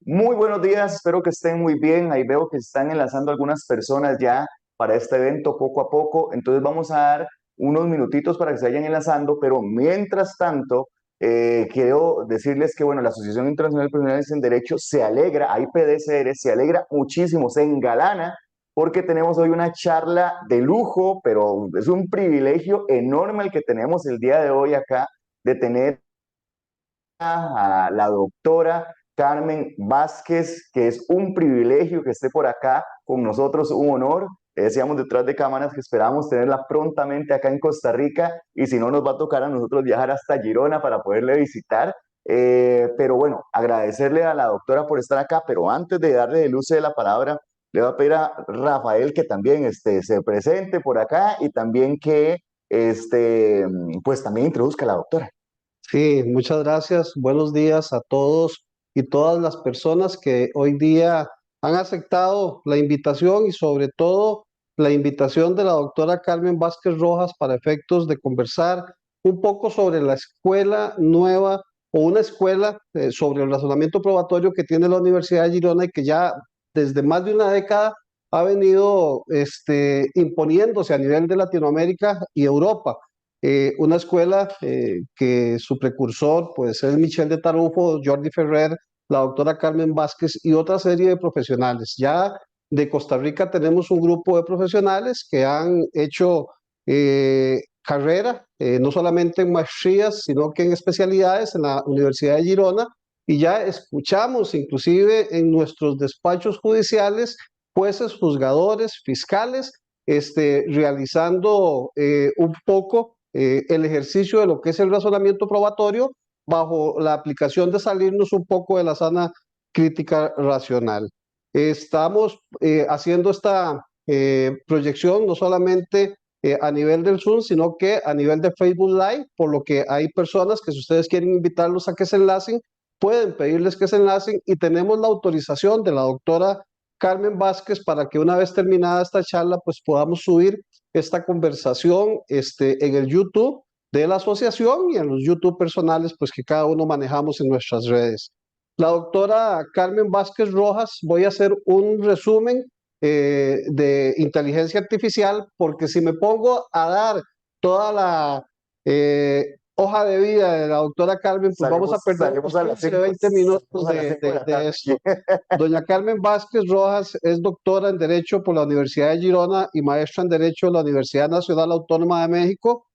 Muy buenos días, espero que estén muy bien. Ahí veo que se están enlazando algunas personas ya para este evento poco a poco. Entonces vamos a dar unos minutitos para que se vayan enlazando, pero mientras tanto, quiero decirles que bueno, la Asociación Internacional de Profesionales en Derecho se alegra, AIPDCR se alegra muchísimo, se engalana porque tenemos hoy una charla de lujo, pero es un privilegio enorme el que tenemos el día de hoy acá de tener a la doctora Carmen Vázquez, que es un privilegio que esté por acá con nosotros, un honor. Decíamos detrás de cámaras que esperamos tenerla prontamente acá en Costa Rica y si no nos va a tocar a nosotros viajar hasta Girona para poderle visitar. Pero bueno, agradecerle a la doctora por estar acá, pero antes de darle el uso de la palabra, le voy a pedir a Rafael que también se presente por acá y también que pues también introduzca a la doctora. Sí, muchas gracias. Buenos días a todos y todas las personas que hoy día han aceptado la invitación y sobre todo la invitación de la doctora Carmen Vázquez Rojas para efectos de conversar un poco sobre la escuela nueva o una escuela sobre el razonamiento probatorio que tiene la Universidad de Girona y que ya desde más de una década ha venido imponiéndose a nivel de Latinoamérica y Europa. Una escuela que su precursor pues es Michel de Tarufo, Jordi Ferrer, la doctora Carmen Vázquez y otra serie de profesionales. Ya de Costa Rica tenemos un grupo de profesionales que han hecho carrera, no solamente en maestrías, sino que en especialidades en la Universidad de Girona, y ya escuchamos inclusive en nuestros despachos judiciales jueces, juzgadores, fiscales, realizando un poco el ejercicio de lo que es el razonamiento probatorio bajo la aplicación de salirnos un poco de la sana crítica racional. Estamos haciendo esta proyección no solamente a nivel del Zoom, sino que a nivel de Facebook Live, por lo que hay personas que si ustedes quieren invitarlos a que se enlacen, pueden pedirles que se enlacen y tenemos la autorización de la doctora Carmen Vázquez para que una vez terminada esta charla, pues podamos subir esta conversación en el YouTube de la asociación y en los YouTube personales, pues que cada uno manejamos en nuestras redes. La doctora Carmen Vázquez Rojas, voy a hacer un resumen de inteligencia artificial, porque si me pongo a dar toda la hoja de vida de la doctora Carmen, pues vamos a perder Salimos unos a las 15, 5, 20 minutos salimos a las 5 de la de tarde. esto. Doña Carmen Vázquez Rojas es doctora en Derecho por la Universidad de Girona y maestra en Derecho de la Universidad Nacional Autónoma de México.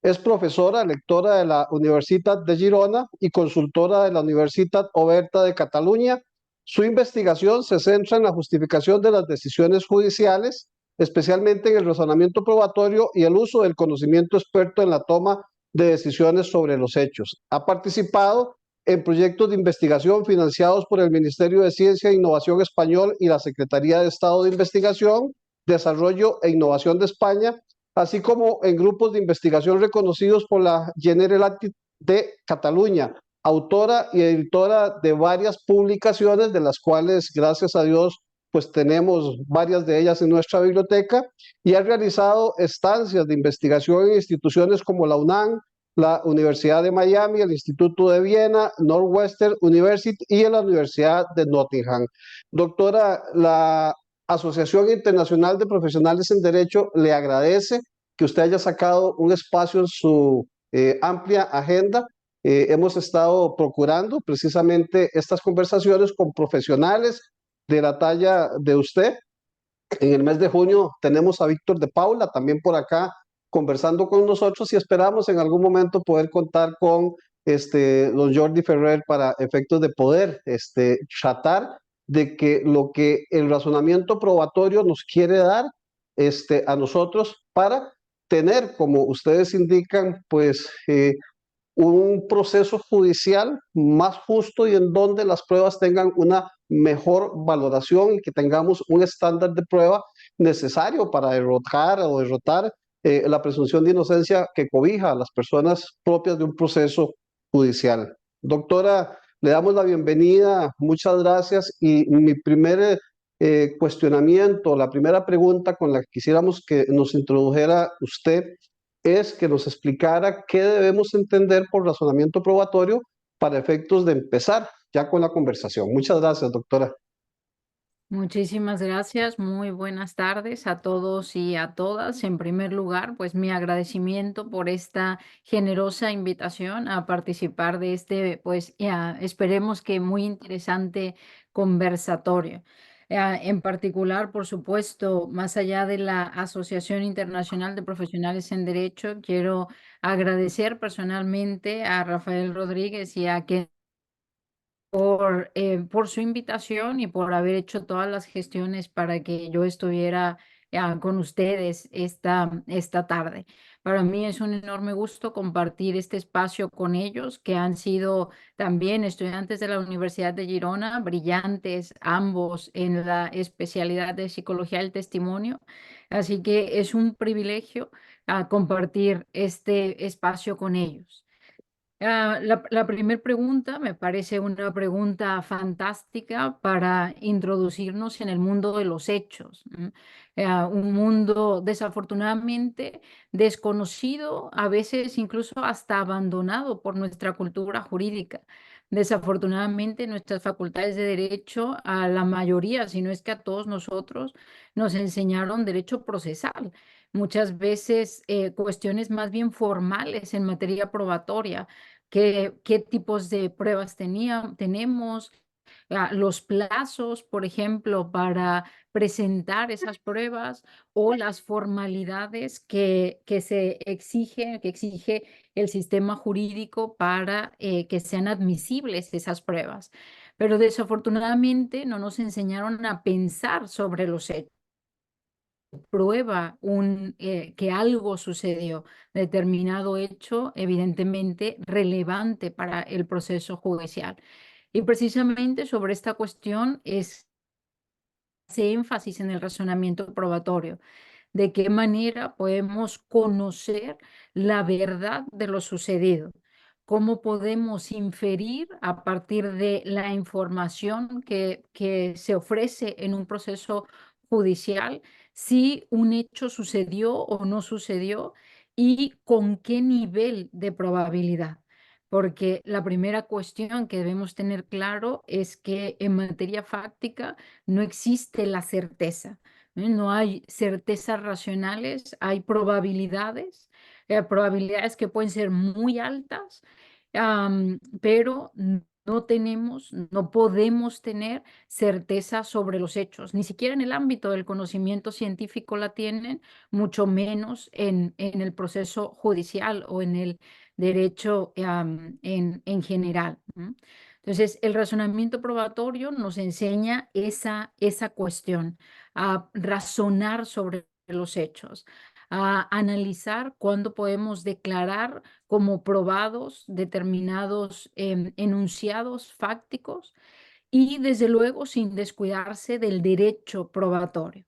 Es profesora, lectora de la Universitat de Girona y consultora de la Universitat Oberta de Cataluña. Su investigación se centra en la justificación de las decisiones judiciales, especialmente en el razonamiento probatorio y el uso del conocimiento experto en la toma de decisiones sobre los hechos. Ha participado en proyectos de investigación financiados por el Ministerio de Ciencia e Innovación Español y la Secretaría de Estado de Investigación, Desarrollo e Innovación de España, así como en grupos de investigación reconocidos por la Generalitat de Cataluña, autora y editora de varias publicaciones, de las cuales, gracias a Dios, pues tenemos varias de ellas en nuestra biblioteca, y ha realizado estancias de investigación en instituciones como la UNAM, la Universidad de Miami, el Instituto de Viena, Northwestern University y la Universidad de Nottingham. Doctora, la Asociación Internacional de Profesionales en Derecho le agradece que usted haya sacado un espacio en su amplia agenda. Hemos estado procurando precisamente estas conversaciones con profesionales de la talla de usted. En el mes de junio tenemos a Víctor de Paula también por acá conversando con nosotros y esperamos en algún momento poder contar con don Jordi Ferrer para efectos de poder tratar de que lo que el razonamiento probatorio nos quiere dar a nosotros para tener, como ustedes indican, pues un proceso judicial más justo y en donde las pruebas tengan una mejor valoración y que tengamos un estándar de prueba necesario para derrotar la presunción de inocencia que cobija a las personas propias de un proceso judicial. Doctora, le damos la bienvenida, muchas gracias y mi primer cuestionamiento, la primera pregunta con la que quisiéramos que nos introdujera usted es que nos explicara qué debemos entender por razonamiento probatorio para efectos de empezar ya con la conversación. Muchas gracias, doctora. Muchísimas gracias, muy buenas tardes a todos y a todas. En primer lugar, pues mi agradecimiento por esta generosa invitación a participar de este, pues ya esperemos que muy interesante conversatorio. En particular, por supuesto, más allá de la Asociación Internacional de Profesionales en Derecho, quiero agradecer personalmente a Rafael Rodríguez y a Ken por su invitación y por haber hecho todas las gestiones para que yo estuviera con ustedes esta tarde. Para mí es un enorme gusto compartir este espacio con ellos, que han sido también estudiantes de la Universidad de Girona, brillantes ambos en la especialidad de Psicología del Testimonio. Así que es un privilegio compartir este espacio con ellos. La primera pregunta me parece una pregunta fantástica para introducirnos en el mundo de los hechos. Un mundo desafortunadamente desconocido, a veces incluso hasta abandonado por nuestra cultura jurídica. Desafortunadamente, nuestras facultades de derecho, a la mayoría, si no es que a todos nosotros, nos enseñaron derecho procesal. Muchas veces cuestiones más bien formales en materia probatoria, qué tipos de pruebas tenemos, los plazos, por ejemplo, para presentar esas pruebas o las formalidades que se exigen, que exige el sistema jurídico para que sean admisibles esas pruebas. Pero desafortunadamente no nos enseñaron a pensar sobre los hechos. Prueba que algo sucedió, determinado hecho, evidentemente relevante para el proceso judicial. Y precisamente sobre esta cuestión hace énfasis en el razonamiento probatorio. ¿De qué manera podemos conocer la verdad de lo sucedido? ¿Cómo podemos inferir a partir de la información que se ofrece en un proceso judicial si un hecho sucedió o no sucedió y con qué nivel de probabilidad? Porque la primera cuestión que debemos tener claro es que en materia fáctica no existe la certeza. No hay certezas racionales, hay probabilidades, probabilidades que pueden ser muy altas, pero no podemos tener certeza sobre los hechos, ni siquiera en el ámbito del conocimiento científico la tienen, mucho menos en el proceso judicial o en el derecho en general. Entonces, el razonamiento probatorio nos enseña esa cuestión, a razonar sobre los hechos, a analizar cuándo podemos declarar como probados determinados enunciados fácticos y desde luego sin descuidarse del derecho probatorio.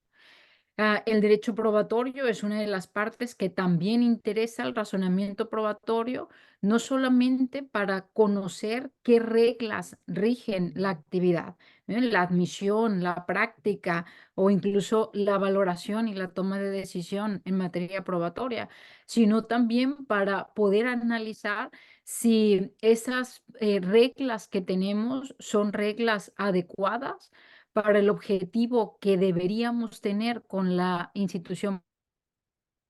El derecho probatorio es una de las partes que también interesa al razonamiento probatorio, no solamente para conocer qué reglas rigen la actividad, la admisión, la práctica o incluso la valoración y la toma de decisión en materia probatoria, sino también para poder analizar si esas reglas que tenemos son reglas adecuadas para el objetivo que deberíamos tener con la institución,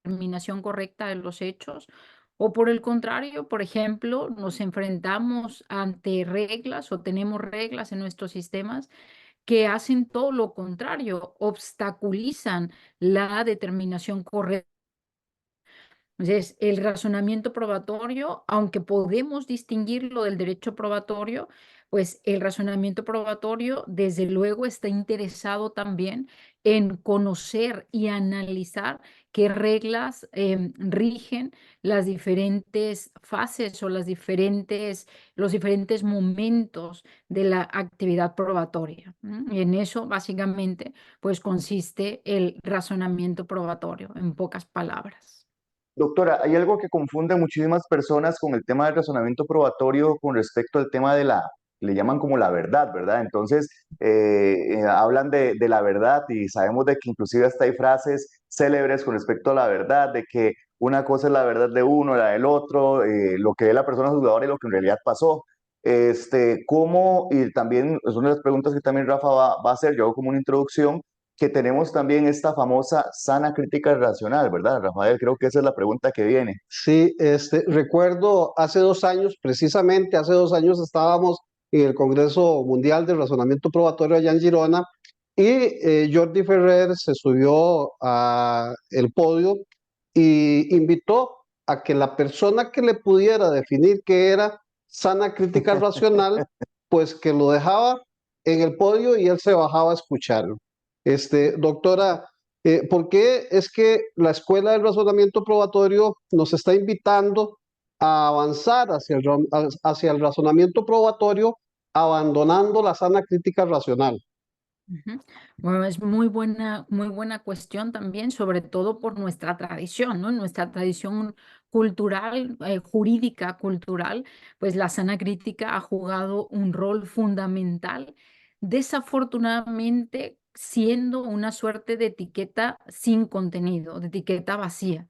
determinación correcta de los hechos, o por el contrario, por ejemplo, nos enfrentamos ante reglas o tenemos reglas en nuestros sistemas que hacen todo lo contrario, obstaculizan la determinación correcta. Entonces, el razonamiento probatorio, aunque podemos distinguirlo del derecho probatorio, pues el razonamiento probatorio, desde luego, está interesado también en conocer y analizar qué reglas rigen las diferentes fases o los diferentes momentos de la actividad probatoria. Y en eso, básicamente, pues consiste el razonamiento probatorio, en pocas palabras. Doctora, hay algo que confunde a muchísimas personas con el tema del razonamiento probatorio con respecto al tema de le llaman como la verdad, ¿verdad? Entonces, hablan de la verdad y sabemos de que inclusive hasta hay frases célebres con respecto a la verdad, de que una cosa es la verdad de uno, la del otro, lo que ve la persona juzgadora y lo que en realidad pasó. ¿Cómo? Y también es una de las preguntas que también Rafa va a hacer, yo hago como una introducción, que tenemos también esta famosa sana crítica racional, ¿verdad, Rafael? Creo que esa es la pregunta que viene. Sí, recuerdo hace 2 años, precisamente hace 2 años estábamos en el Congreso Mundial de Razonamiento Probatorio allá en Girona y Jordi Ferrer se subió a el podio y invitó a que la persona que le pudiera definir qué era sana crítica racional, pues que lo dejaba en el podio y él se bajaba a escucharlo. Doctora, ¿por qué es que la Escuela del Razonamiento Probatorio nos está invitando a avanzar hacia el razonamiento probatorio, abandonando la sana crítica racional? Ujú. Bueno, es muy buena cuestión también, sobre todo por nuestra tradición, ¿no? Nuestra tradición cultural, jurídica cultural, pues la sana crítica ha jugado un rol fundamental, desafortunadamente siendo una suerte de etiqueta sin contenido, de etiqueta vacía.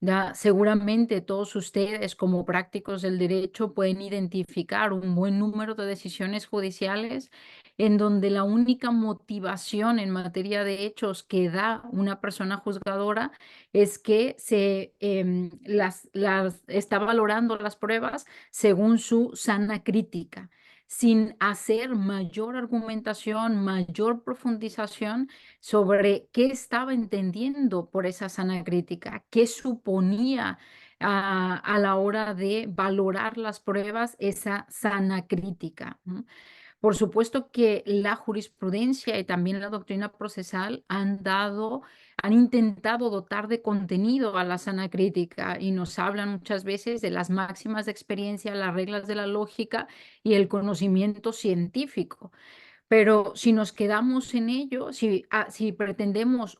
Ya, seguramente todos ustedes como prácticos del derecho pueden identificar un buen número de decisiones judiciales en donde la única motivación en materia de hechos que da una persona juzgadora es que está valorando las pruebas según su sana crítica, sin hacer mayor argumentación, mayor profundización sobre qué estaba entendiendo por esa sana crítica, qué suponía a la hora de valorar las pruebas esa sana crítica. ¿No? Por supuesto que la jurisprudencia y también la doctrina procesal han intentado dotar de contenido a la sana crítica y nos hablan muchas veces de las máximas de experiencia, las reglas de la lógica y el conocimiento científico. Pero si nos quedamos en ello, si pretendemos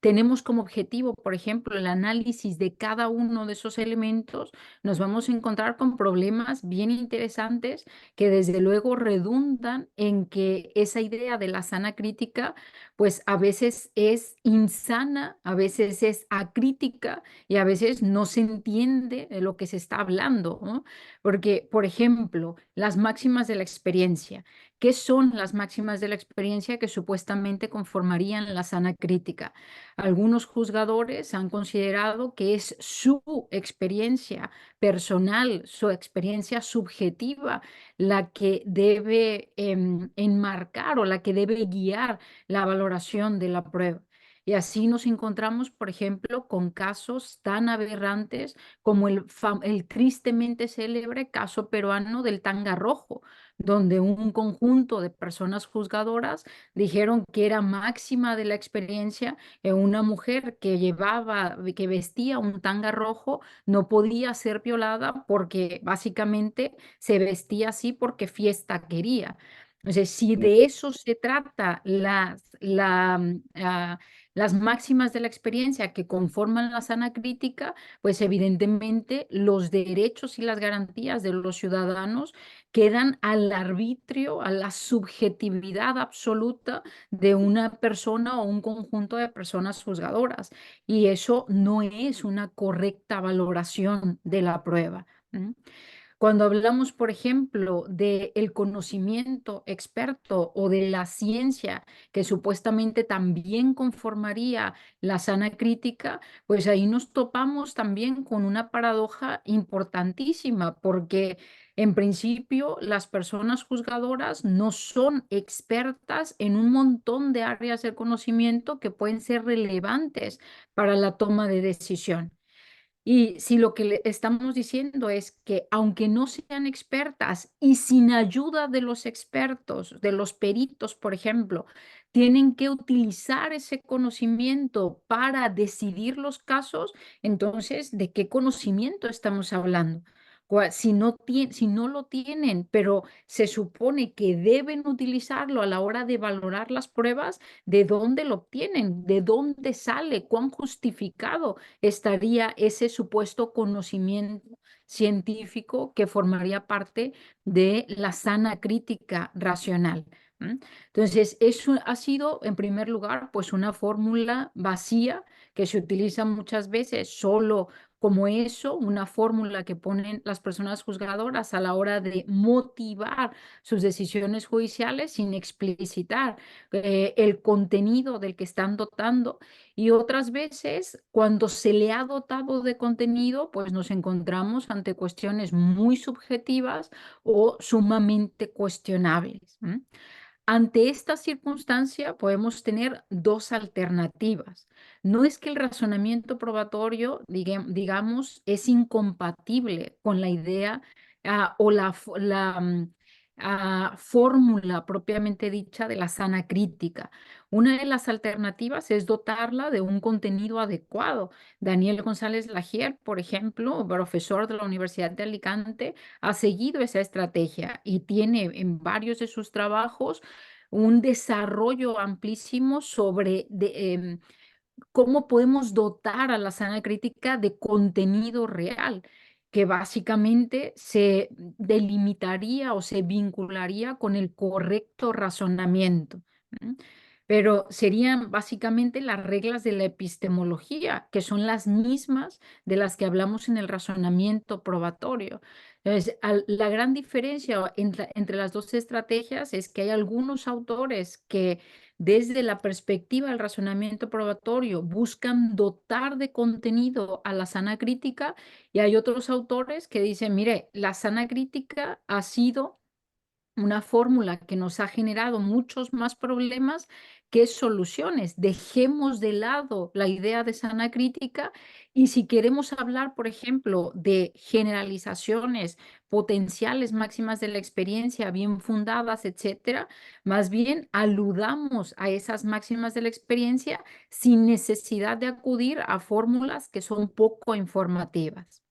tenemos como objetivo, por ejemplo, el análisis de cada uno de esos elementos, nos vamos a encontrar con problemas bien interesantes que desde luego redundan en que esa idea de la sana crítica, pues a veces es insana, a veces es acrítica y a veces no se entiende de lo que se está hablando, ¿no? Porque, por ejemplo, las máximas de la experiencia. ¿Qué son las máximas de la experiencia que supuestamente conformarían la sana crítica? Algunos juzgadores han considerado que es su experiencia personal, su experiencia subjetiva, la que debe enmarcar o la que debe guiar la valoración de la prueba. Y así nos encontramos, por ejemplo, con casos tan aberrantes como el tristemente célebre caso peruano del tanga rojo, donde un conjunto de personas juzgadoras dijeron que era máxima de la experiencia una mujer que vestía un tanga rojo no podía ser violada porque básicamente se vestía así porque fiesta quería. Entonces, si de eso se trata las máximas de la experiencia que conforman la sana crítica, pues evidentemente los derechos y las garantías de los ciudadanos quedan al arbitrio, a la subjetividad absoluta de una persona o un conjunto de personas juzgadoras. Y eso no es una correcta valoración de la prueba. ¿M? Cuando hablamos, por ejemplo, del conocimiento experto o de la ciencia que supuestamente también conformaría la sana crítica, pues ahí nos topamos también con una paradoja importantísima, porque en principio las personas juzgadoras no son expertas en un montón de áreas del conocimiento que pueden ser relevantes para la toma de decisión. Y si lo que le estamos diciendo es que aunque no sean expertas y sin ayuda de los expertos, de los peritos, por ejemplo, tienen que utilizar ese conocimiento para decidir los casos, entonces, ¿de qué conocimiento estamos hablando? Si no lo tienen, pero se supone que deben utilizarlo a la hora de valorar las pruebas, ¿de dónde lo obtienen? ¿De dónde sale? ¿Cuán justificado estaría ese supuesto conocimiento científico que formaría parte de la sana crítica racional? ¿M? Entonces, eso ha sido, en primer lugar, pues una fórmula vacía que se utiliza muchas veces solo como eso, una fórmula que ponen las personas juzgadoras a la hora de motivar sus decisiones judiciales sin explicitar el contenido del que están dotando. Y otras veces, cuando se le ha dotado de contenido, pues nos encontramos ante cuestiones muy subjetivas o sumamente cuestionables. Ante esta circunstancia podemos tener dos alternativas. No es que el razonamiento probatorio, digamos, es incompatible con la idea o la fórmula propiamente dicha de la sana crítica. Una de las alternativas es dotarla de un contenido adecuado. Daniel González Lagier, por ejemplo, profesor de la Universidad de Alicante, ha seguido esa estrategia y tiene en varios de sus trabajos un desarrollo amplísimo sobre cómo podemos dotar a la sana crítica de contenido real, que básicamente se delimitaría o se vincularía con el correcto razonamiento. ¿M? Pero serían básicamente las reglas de la epistemología, que son las mismas de las que hablamos en el razonamiento probatorio. Entonces, la gran diferencia entre las dos estrategias es que hay algunos autores que desde la perspectiva del razonamiento probatorio buscan dotar de contenido a la sana crítica y hay otros autores que dicen, mire, la sana crítica ha sido una fórmula que nos ha generado muchos más problemas que soluciones. Dejemos de lado la idea de sana crítica y si queremos hablar, por ejemplo, de generalizaciones potenciales máximas de la experiencia, bien fundadas, etcétera, más bien aludamos a esas máximas de la experiencia sin necesidad de acudir a fórmulas que son poco informativas.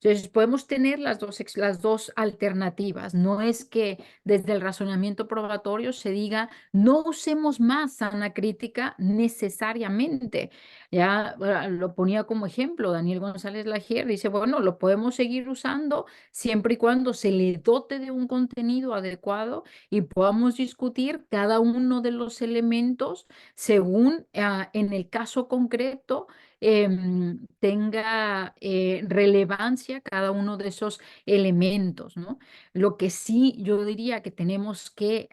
Entonces, podemos tener las dos alternativas. No es que desde el razonamiento probatorio se diga no usemos más sana crítica necesariamente. Ya lo ponía como ejemplo Daniel González Lagier, dice, bueno, lo podemos seguir usando siempre y cuando se le dote de un contenido adecuado y podamos discutir cada uno de los elementos según en el caso concreto tenga relevancia cada uno de esos elementos, ¿no? Lo que sí yo diría que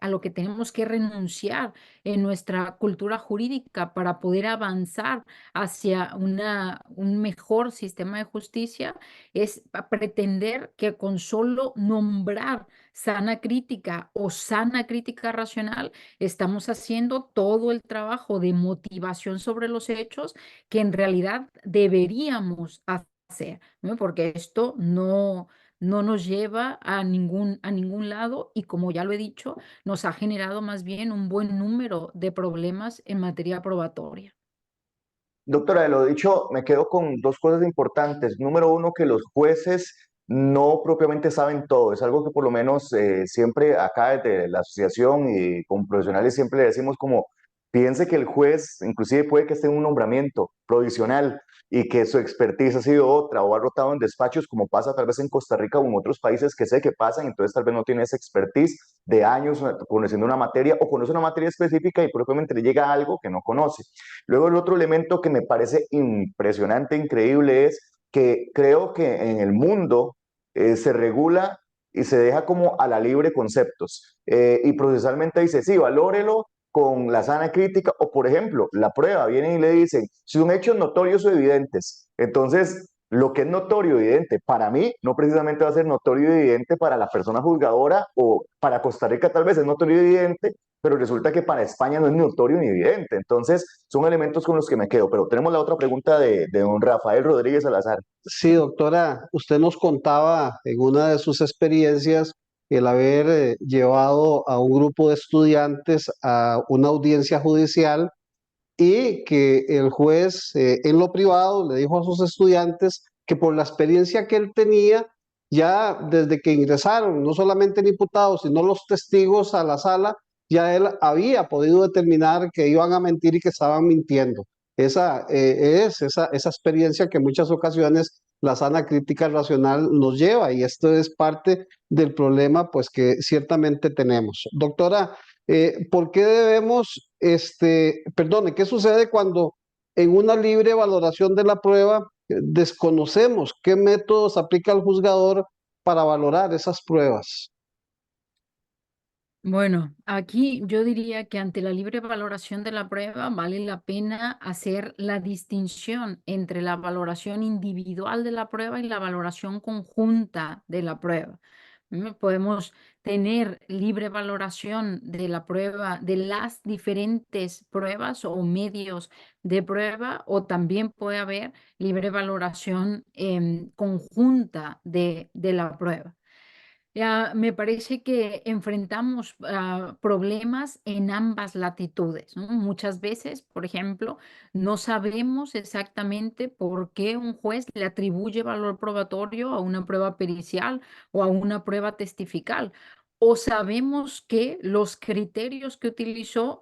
a lo que tenemos que renunciar en nuestra cultura jurídica para poder avanzar hacia un mejor sistema de justicia es pretender que con solo nombrar sana crítica o sana crítica racional estamos haciendo todo el trabajo de motivación sobre los hechos que en realidad deberíamos hacer, ¿no? Porque esto no nos lleva a ningún lado y como ya lo he dicho, nos ha generado más bien un buen número de problemas en materia probatoria. Doctora, de lo dicho, me quedo con dos cosas importantes. Número uno, que los jueces no propiamente saben todo. Es algo que por lo menos siempre acá desde la asociación y con profesionales siempre le decimos como, piense que el juez inclusive puede que esté en un nombramiento provisional y que su expertise ha sido otra o ha rotado en despachos como pasa tal vez en Costa Rica o en otros países que sé que pasan, entonces tal vez no tiene esa expertise de años conociendo una materia o conoce una materia específica y propiamente le llega algo que no conoce. Luego el otro elemento que me parece impresionante, increíble, es que creo que en el mundo se regula y se deja como a la libre conceptos. Y procesalmente dice, sí, valórelo con la sana crítica o, por ejemplo, la prueba, vienen y le dicen, si son hechos notorios o evidentes. Entonces, lo que es notorio y evidente para mí no precisamente va a ser notorio y evidente para la persona juzgadora o para Costa Rica tal vez es notorio y evidente, pero resulta que para España no es ni notorio ni evidente. Entonces, son elementos con los que me quedo. Pero tenemos la otra pregunta de don Rafael Rodríguez Salazar. Sí, doctora, usted nos contaba en una de sus experiencias el haber llevado a un grupo de estudiantes a una audiencia judicial y que el juez en lo privado le dijo a sus estudiantes que por la experiencia que él tenía, ya desde que ingresaron, no solamente el imputado, sino los testigos a la sala, ya él había podido determinar que iban a mentir y que estaban mintiendo. Esa experiencia que en muchas ocasiones la sana crítica racional nos lleva y esto es parte del problema pues que ciertamente tenemos. Doctora, ¿por qué debemos, perdone, qué sucede cuando en una libre valoración de la prueba, desconocemos qué métodos aplica el juzgador para valorar esas pruebas. Bueno, aquí yo diría que ante la libre valoración de la prueba vale la pena hacer la distinción entre la valoración individual de la prueba y la valoración conjunta de la prueba. Podemos tener libre valoración de la prueba, de las diferentes pruebas o medios de prueba, o también puede haber libre valoración conjunta de la prueba. Ya, me parece que enfrentamos problemas en ambas latitudes, ¿no? Muchas veces, por ejemplo, no sabemos exactamente por qué un juez le atribuye valor probatorio a una prueba pericial o a una prueba testifical. O sabemos que los criterios que utilizó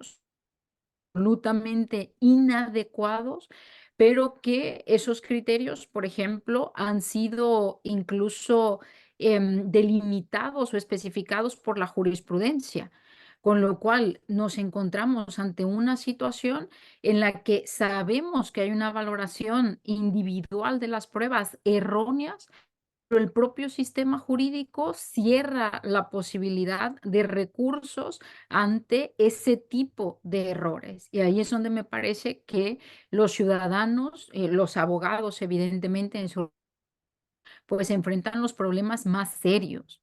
absolutamente inadecuados, pero que esos criterios, por ejemplo, han sido incluso delimitados o especificados por la jurisprudencia. Con lo cual nos encontramos ante una situación en la que sabemos que hay una valoración individual de las pruebas erróneas, pero el propio sistema jurídico cierra la posibilidad de recursos ante ese tipo de errores. Y ahí es donde me parece que los ciudadanos, los abogados, evidentemente, en su pues se enfrentan los problemas más serios.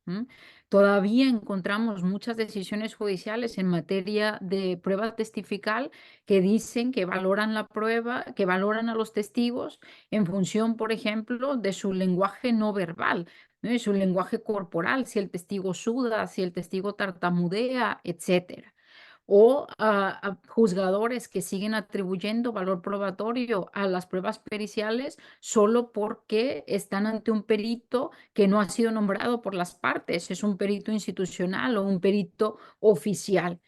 Todavía encontramos muchas decisiones judiciales en materia de prueba testifical que dicen que valoran la prueba, que valoran a los testigos en función, por ejemplo, de su lenguaje no verbal, ¿no? Su lenguaje corporal, si el testigo suda, si el testigo tartamudea, etcétera. O a juzgadores que siguen atribuyendo valor probatorio a las pruebas periciales solo porque están ante un perito que no ha sido nombrado por las partes, es un perito institucional o un perito oficial.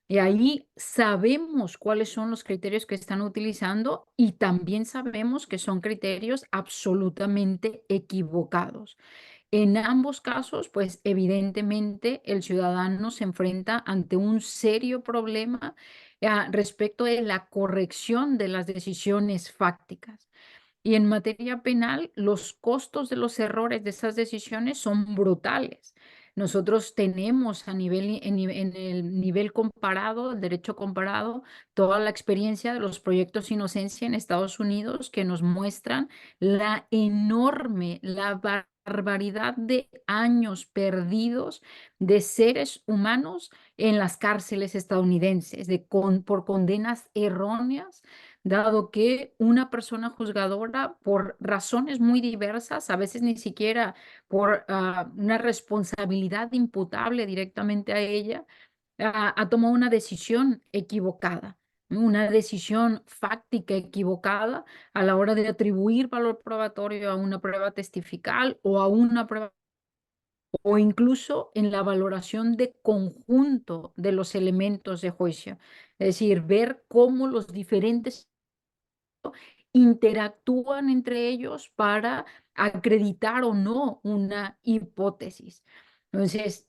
Y ahí sabemos cuáles son los criterios que están utilizando y también sabemos que son criterios absolutamente equivocados. En ambos casos, pues evidentemente el ciudadano se enfrenta ante un serio problema respecto de la corrección de las decisiones fácticas. Y en materia penal, los costos de los errores de esas decisiones son brutales. Nosotros tenemos a nivel, en el nivel comparado, el derecho comparado, toda la experiencia de los proyectos Inocencia en Estados Unidos que nos muestran la enorme, la barbaridad de años perdidos de seres humanos en las cárceles estadounidenses, por condenas erróneas, dado que una persona juzgadora, por razones muy diversas, a veces ni siquiera por una responsabilidad imputable directamente a ella, ha tomado una decisión equivocada, ¿no? Una decisión fáctica equivocada a la hora de atribuir valor probatorio a una prueba testifical o a una prueba, o incluso en la valoración de conjunto de los elementos de juicio. Es decir, ver cómo los diferentes interactúan entre ellos para acreditar o no una hipótesis. Entonces,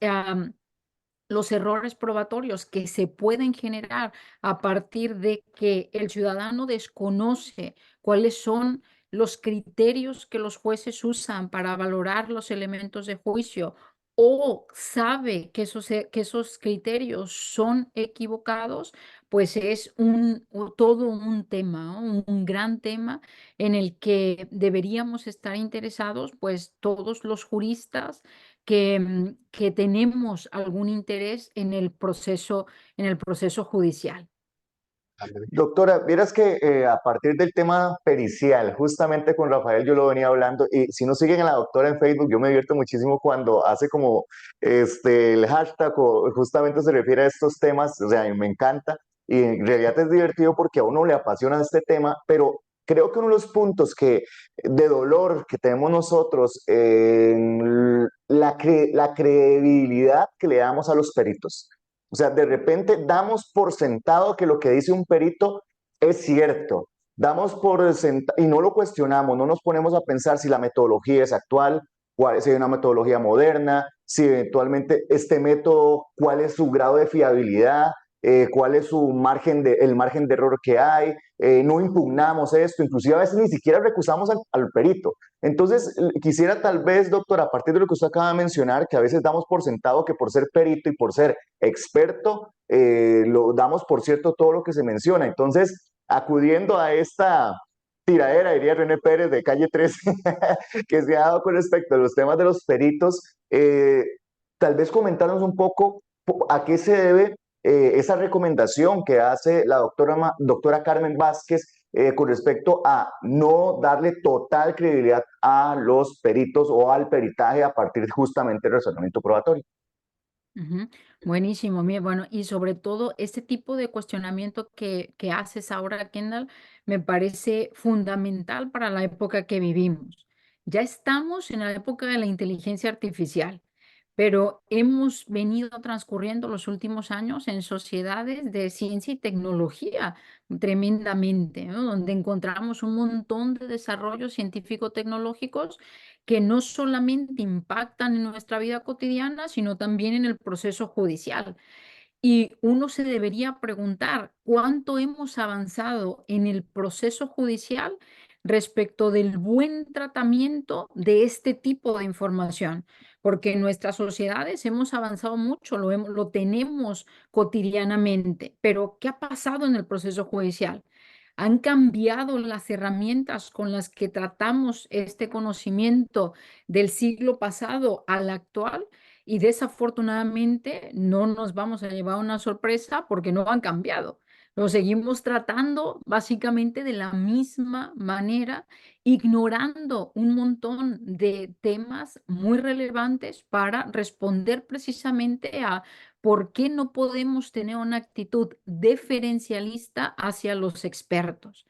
los errores probatorios que se pueden generar a partir de que el ciudadano desconoce cuáles son los criterios que los jueces usan para valorar los elementos de juicio, o sabe que que esos criterios son equivocados, pues es todo un tema, ¿no? Un gran tema en el que deberíamos estar interesados, pues todos los juristas que tenemos algún interés en el proceso judicial. Doctora, vieras que a partir del tema pericial, justamente con Rafael yo lo venía hablando, y si no siguen a la doctora en Facebook, yo me divierto muchísimo cuando hace como el hashtag o justamente se refiere a estos temas, o sea, me encanta, y en realidad es divertido porque a uno le apasiona este tema, pero creo que uno de los puntos de dolor que tenemos nosotros en la credibilidad que le damos a los peritos. O sea, de repente damos por sentado que lo que dice un perito es cierto. Damos por sentado y no lo cuestionamos, no nos ponemos a pensar si la metodología es actual, si hay una metodología moderna, si eventualmente este método, cuál es su grado de fiabilidad, cuál es el margen de error que hay, no impugnamos esto, inclusive a veces ni siquiera recusamos al perito. Entonces, quisiera tal vez, doctor, a partir de lo que usted acaba de mencionar, que a veces damos por sentado que por ser perito y por ser experto, lo damos por cierto todo lo que se menciona. Entonces, acudiendo a esta tiradera, diría René Pérez de Calle 13, que se ha dado con respecto a los temas de los peritos, tal vez comentarnos un poco a qué se debe esa recomendación que hace la doctora Carmen Vázquez con respecto a no darle total credibilidad a los peritos o al peritaje a partir justamente del razonamiento probatorio. Ujú. Buenísimo, bueno, y sobre todo este tipo de cuestionamiento que haces ahora, Kendall, me parece fundamental para la época que vivimos. Ya estamos en la época de la inteligencia artificial, pero hemos venido transcurriendo los últimos años en sociedades de ciencia y tecnología tremendamente, ¿no? Donde encontramos un montón de desarrollos científico-tecnológicos que no solamente impactan en nuestra vida cotidiana, sino también en el proceso judicial. Y uno se debería preguntar cuánto hemos avanzado en el proceso judicial respecto del buen tratamiento de este tipo de información, porque en nuestras sociedades hemos avanzado mucho, lo tenemos cotidianamente, pero ¿qué ha pasado en el proceso judicial? Han cambiado las herramientas con las que tratamos este conocimiento del siglo pasado al actual y desafortunadamente no nos vamos a llevar una sorpresa porque no han cambiado. Lo seguimos tratando básicamente de la misma manera, ignorando un montón de temas muy relevantes para responder precisamente a por qué no podemos tener una actitud diferencialista hacia los expertos.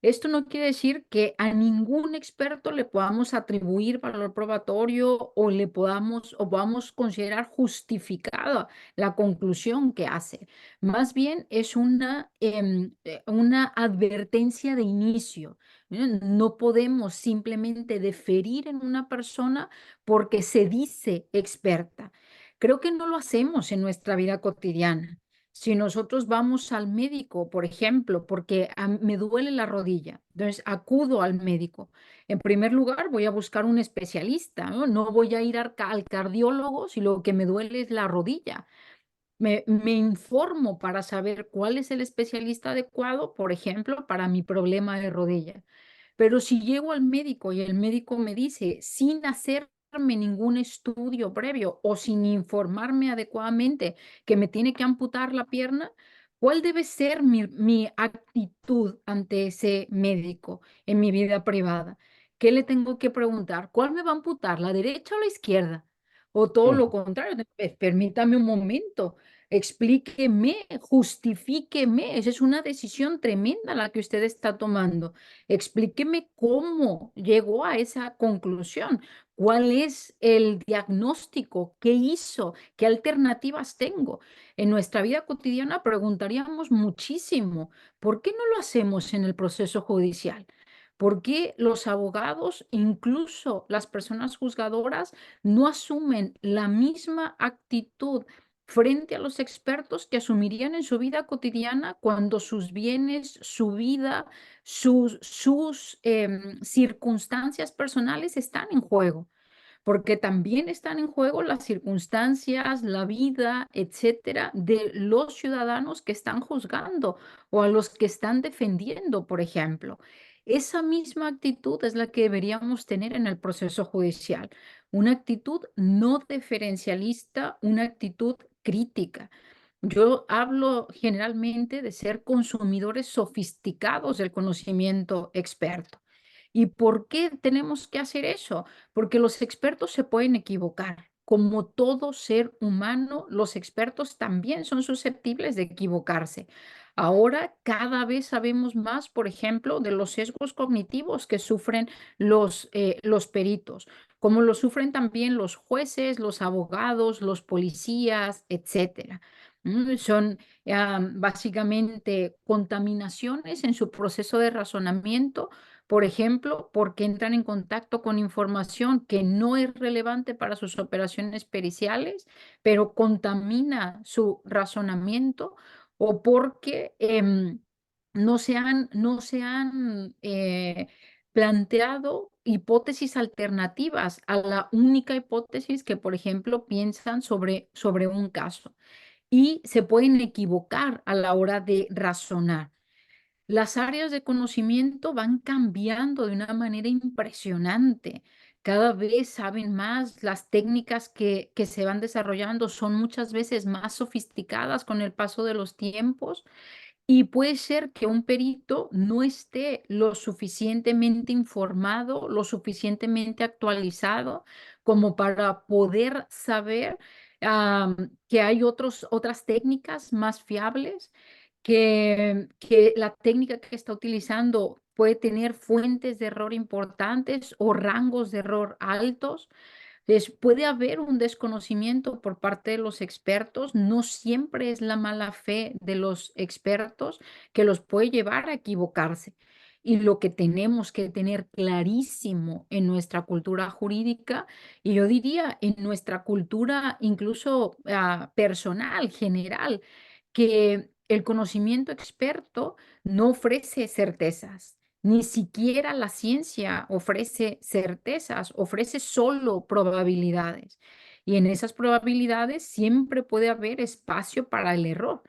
Esto no quiere decir que a ningún experto le podamos atribuir valor probatorio o podamos considerar justificada la conclusión que hace. Más bien es una advertencia de inicio. No podemos simplemente deferir en una persona porque se dice experta. Creo que no lo hacemos en nuestra vida cotidiana. Si nosotros vamos al médico, por ejemplo, porque me duele la rodilla, entonces acudo al médico. En primer lugar, voy a buscar un especialista, ¿no? No voy a ir al cardiólogo si lo que me duele es la rodilla. Me informo para saber cuál es el especialista adecuado, por ejemplo, para mi problema de rodilla. Pero si llego al médico y el médico me dice, sin hacerme ningún estudio previo o sin informarme adecuadamente que me tiene que amputar la pierna, ¿cuál debe ser mi actitud ante ese médico en mi vida privada? ¿Qué le tengo que preguntar? ¿Cuál me va a amputar, la derecha o la izquierda? O todo lo contrario, permítame un momento, explíqueme, justifíqueme. Esa es una decisión tremenda la que usted está tomando. Explíqueme cómo llegó a esa conclusión, cuál es el diagnóstico, qué hizo, qué alternativas tengo. En nuestra vida cotidiana preguntaríamos muchísimo, ¿por qué no lo hacemos en el proceso judicial? ¿Por qué los abogados, incluso las personas juzgadoras, no asumen la misma actitud frente a los expertos que asumirían en su vida cotidiana cuando sus bienes, su vida, sus circunstancias personales están en juego? Porque también están en juego las circunstancias, la vida, etcétera, de los ciudadanos que están juzgando o a los que están defendiendo, por ejemplo. Esa misma actitud es la que deberíamos tener en el proceso judicial, una actitud no diferencialista, una actitud crítica. Yo hablo generalmente de ser consumidores sofisticados del conocimiento experto. ¿Y por qué tenemos que hacer eso? Porque los expertos se pueden equivocar. Como todo ser humano, los expertos también son susceptibles de equivocarse. Ahora cada vez sabemos más, por ejemplo, de los sesgos cognitivos que sufren los peritos, como lo sufren también los jueces, los abogados, los policías, etcétera. Son básicamente contaminaciones en su proceso de razonamiento, por ejemplo, porque entran en contacto con información que no es relevante para sus operaciones periciales, pero contamina su razonamiento, o porque no se han planteado hipótesis alternativas a la única hipótesis que, por ejemplo, piensan sobre un caso y se pueden equivocar a la hora de razonar. Las áreas de conocimiento van cambiando de una manera impresionante. Cada vez saben más, las técnicas que se van desarrollando son muchas veces más sofisticadas con el paso de los tiempos y puede ser que un perito no esté lo suficientemente informado, lo suficientemente actualizado como para poder saber que hay otras técnicas más fiables, que la técnica que está utilizando puede tener fuentes de error importantes o rangos de error altos. Puede haber un desconocimiento por parte de los expertos, no siempre es la mala fe de los expertos que los puede llevar a equivocarse. Y lo que tenemos que tener clarísimo en nuestra cultura jurídica, y yo diría en nuestra cultura incluso personal, general, que el conocimiento experto no ofrece certezas. Ni siquiera la ciencia ofrece certezas, ofrece solo probabilidades. Y en esas probabilidades siempre puede haber espacio para el error.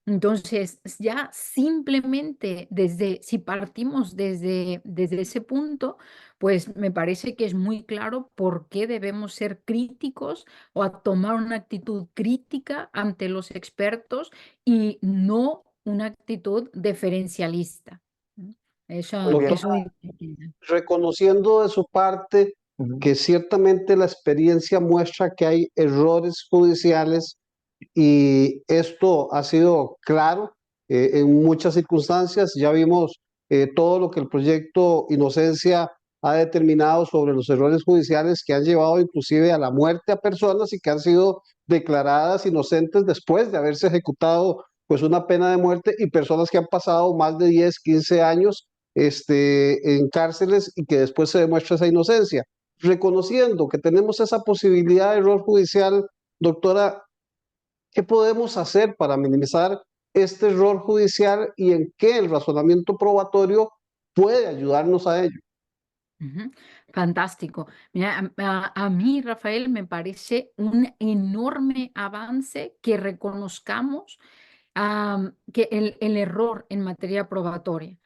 Entonces, ya simplemente si partimos desde ese punto, pues me parece que es muy claro por qué debemos ser críticos o a tomar una actitud crítica ante los expertos y no una actitud diferencialista. ¿No? Muy bien. Eso es. Reconociendo de su parte Ujú. que ciertamente la experiencia muestra que hay errores judiciales y esto ha sido claro en muchas circunstancias. Ya vimos todo lo que el proyecto Inocencia ha determinado sobre los errores judiciales que han llevado inclusive a la muerte a personas y que han sido declaradas inocentes después de haberse ejecutado pues una pena de muerte y personas que han pasado más de 10 15 años en cárceles y que después se demuestra esa inocencia. Reconociendo que tenemos esa posibilidad de error judicial, doctora, ¿qué podemos hacer para minimizar este error judicial y en qué el razonamiento probatorio puede ayudarnos a ello? Ujú. Fantástico. Mira, a mí, Rafael, me parece un enorme avance que reconozcamos que el error en materia probatoria.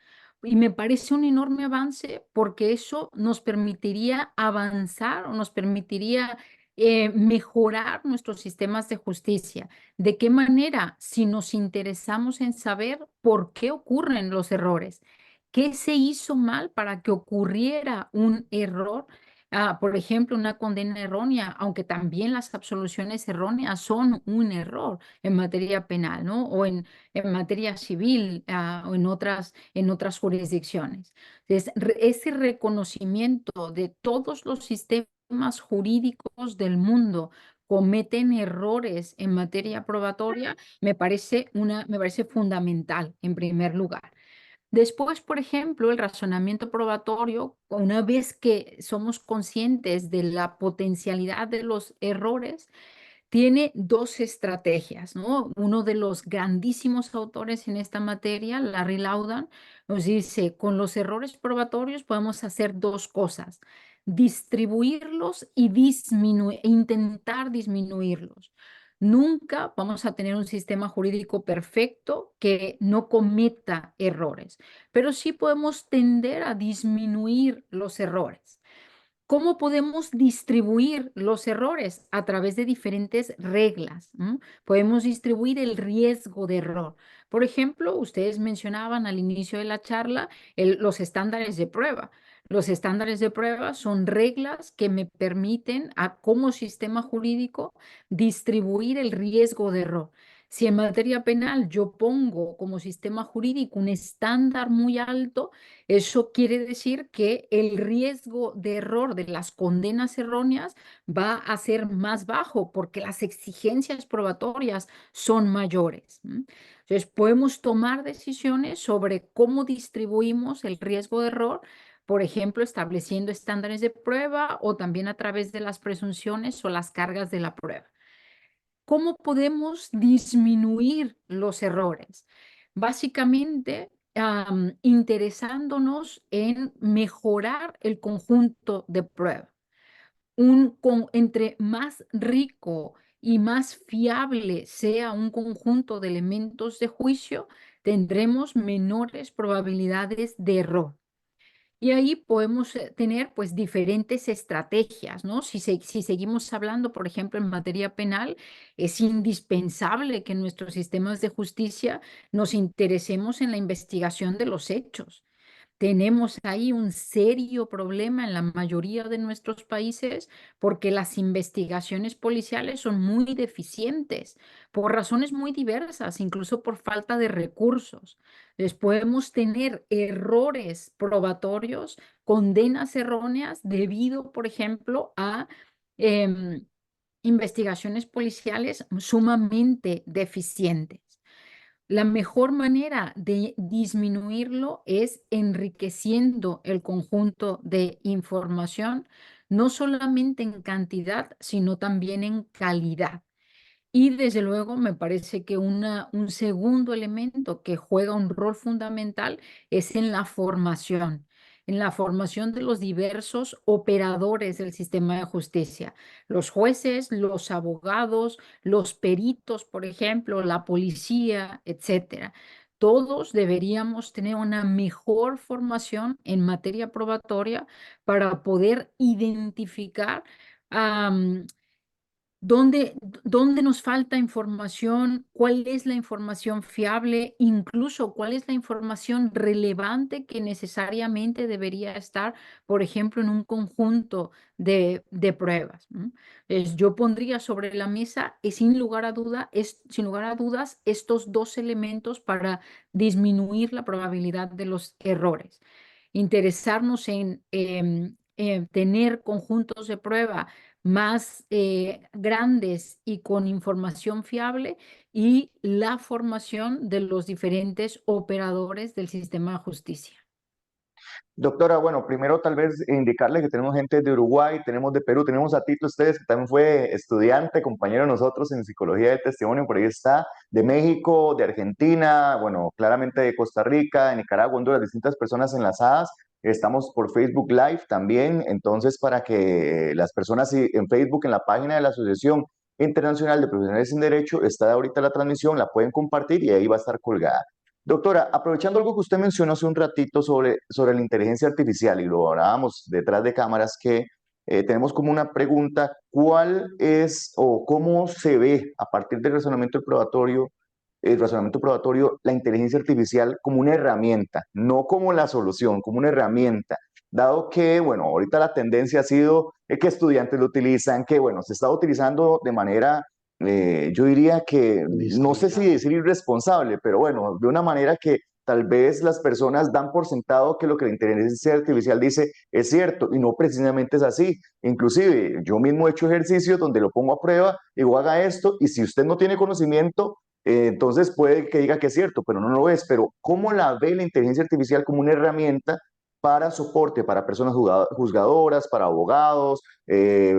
Y me parece un enorme avance porque eso nos permitiría avanzar o nos permitiría mejorar nuestros sistemas de justicia. ¿De qué manera? Si nos interesamos en saber por qué ocurren los errores. ¿Qué se hizo mal para que ocurriera un error? Por ejemplo, una condena errónea, aunque también las absoluciones erróneas son un error en materia penal, ¿no? O en materia civil, o en otras jurisdicciones. Entonces, ese reconocimiento de todos los sistemas jurídicos del mundo cometen errores en materia probatoria, me parece fundamental en primer lugar. Después, por ejemplo, el razonamiento probatorio, una vez que somos conscientes de la potencialidad de los errores, tiene dos estrategias, ¿no? Uno de los grandísimos autores en esta materia, Larry Laudan, nos dice, con los errores probatorios podemos hacer dos cosas, distribuirlos y intentar disminuirlos. Nunca vamos a tener un sistema jurídico perfecto que no cometa errores, pero sí podemos tender a disminuir los errores. ¿Cómo podemos distribuir los errores? A través de diferentes reglas. Podemos distribuir el riesgo de error. Por ejemplo, ustedes mencionaban al inicio de la charla los estándares de prueba. Los estándares de prueba son reglas que me permiten como sistema jurídico distribuir el riesgo de error. Si en materia penal yo pongo como sistema jurídico un estándar muy alto, eso quiere decir que el riesgo de error de las condenas erróneas va a ser más bajo porque las exigencias probatorias son mayores. Entonces, podemos tomar decisiones sobre cómo distribuimos el riesgo de error, por ejemplo, estableciendo estándares de prueba o también a través de las presunciones o las cargas de la prueba. ¿Cómo podemos disminuir los errores? Básicamente, interesándonos en mejorar el conjunto de prueba. Entre más rico y más fiable sea un conjunto de elementos de juicio, tendremos menores probabilidades de error. Y ahí podemos tener pues diferentes estrategias, ¿no? Si seguimos hablando, por ejemplo, en materia penal, es indispensable que en nuestros sistemas de justicia nos interesemos en la investigación de los hechos. Tenemos ahí un serio problema en la mayoría de nuestros países porque las investigaciones policiales son muy deficientes por razones muy diversas, incluso por falta de recursos. Podemos tener errores probatorios, condenas erróneas debido, por ejemplo, a em, investigaciones policiales sumamente deficientes. La mejor manera de disminuirlo es enriqueciendo el conjunto de información, no solamente en cantidad, sino también en calidad. Y desde luego me parece que un segundo elemento que juega un rol fundamental es en la formación de los diversos operadores del sistema de justicia, los jueces, los abogados, los peritos, por ejemplo, la policía, etcétera. Todos deberíamos tener una mejor formación en materia probatoria para poder identificar ¿dónde nos falta información? ¿Cuál es la información fiable? Incluso, ¿cuál es la información relevante que necesariamente debería estar, por ejemplo, en un conjunto de pruebas? Yo pondría sobre la mesa, sin lugar a dudas, estos dos elementos para disminuir la probabilidad de los errores. Interesarnos en tener conjuntos de prueba más grandes y con información fiable y la formación de los diferentes operadores del sistema de justicia. Doctora, bueno, primero tal vez indicarle que tenemos gente de Uruguay, tenemos de Perú, tenemos a Tito ustedes, que también fue estudiante, compañero de nosotros en psicología de testimonio, por ahí está, de México, de Argentina, bueno, claramente de Costa Rica, de Nicaragua, Honduras, distintas personas enlazadas. Estamos por Facebook Live también, entonces para que las personas en Facebook, en la página de la Asociación Internacional de Profesionales en Derecho, está ahorita la transmisión, la pueden compartir y ahí va a estar colgada. Doctora, aprovechando algo que usted mencionó hace un ratito sobre la inteligencia artificial y lo hablábamos detrás de cámaras, que tenemos como una pregunta, ¿cuál es o cómo se ve a partir del razonamiento probatorio la inteligencia artificial como una herramienta, no como la solución, como una herramienta? Dado que, bueno, ahorita la tendencia ha sido que estudiantes lo utilizan, que, bueno, se está utilizando de manera yo diría que, no sé si decir irresponsable, pero bueno, de una manera que tal vez las personas dan por sentado que lo que la inteligencia artificial dice es cierto y no precisamente es así. Inclusive yo mismo he hecho ejercicios donde lo pongo a prueba, digo haga esto y si usted no tiene conocimiento, entonces puede que diga que es cierto, pero no lo es. Pero ¿cómo la ve la inteligencia artificial como una herramienta para soporte, para personas juzgadoras, para abogados,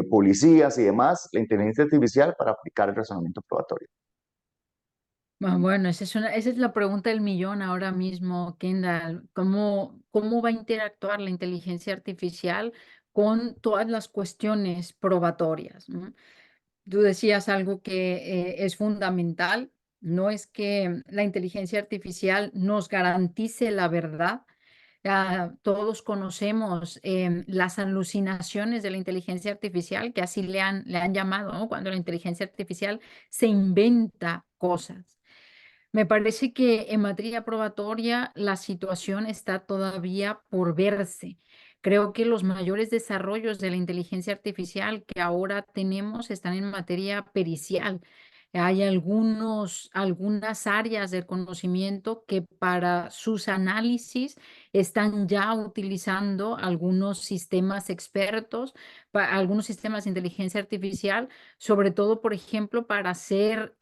policías y demás, la inteligencia artificial para aplicar el razonamiento probatorio? Bueno, esa es la pregunta del millón ahora mismo, Kendall. ¿Cómo va a interactuar la inteligencia artificial con todas las cuestiones probatorias? Tú decías algo que es fundamental, no es que la inteligencia artificial nos garantice la verdad. Todos conocemos las alucinaciones de la inteligencia artificial, que así le han llamado, ¿no? Cuando la inteligencia artificial se inventa cosas. Me parece que en materia probatoria la situación está todavía por verse. Creo que los mayores desarrollos de la inteligencia artificial que ahora tenemos están en materia pericial. Hay algunas áreas del conocimiento que para sus análisis están ya utilizando algunos sistemas expertos, algunos sistemas de inteligencia artificial, sobre todo, por ejemplo, para hacer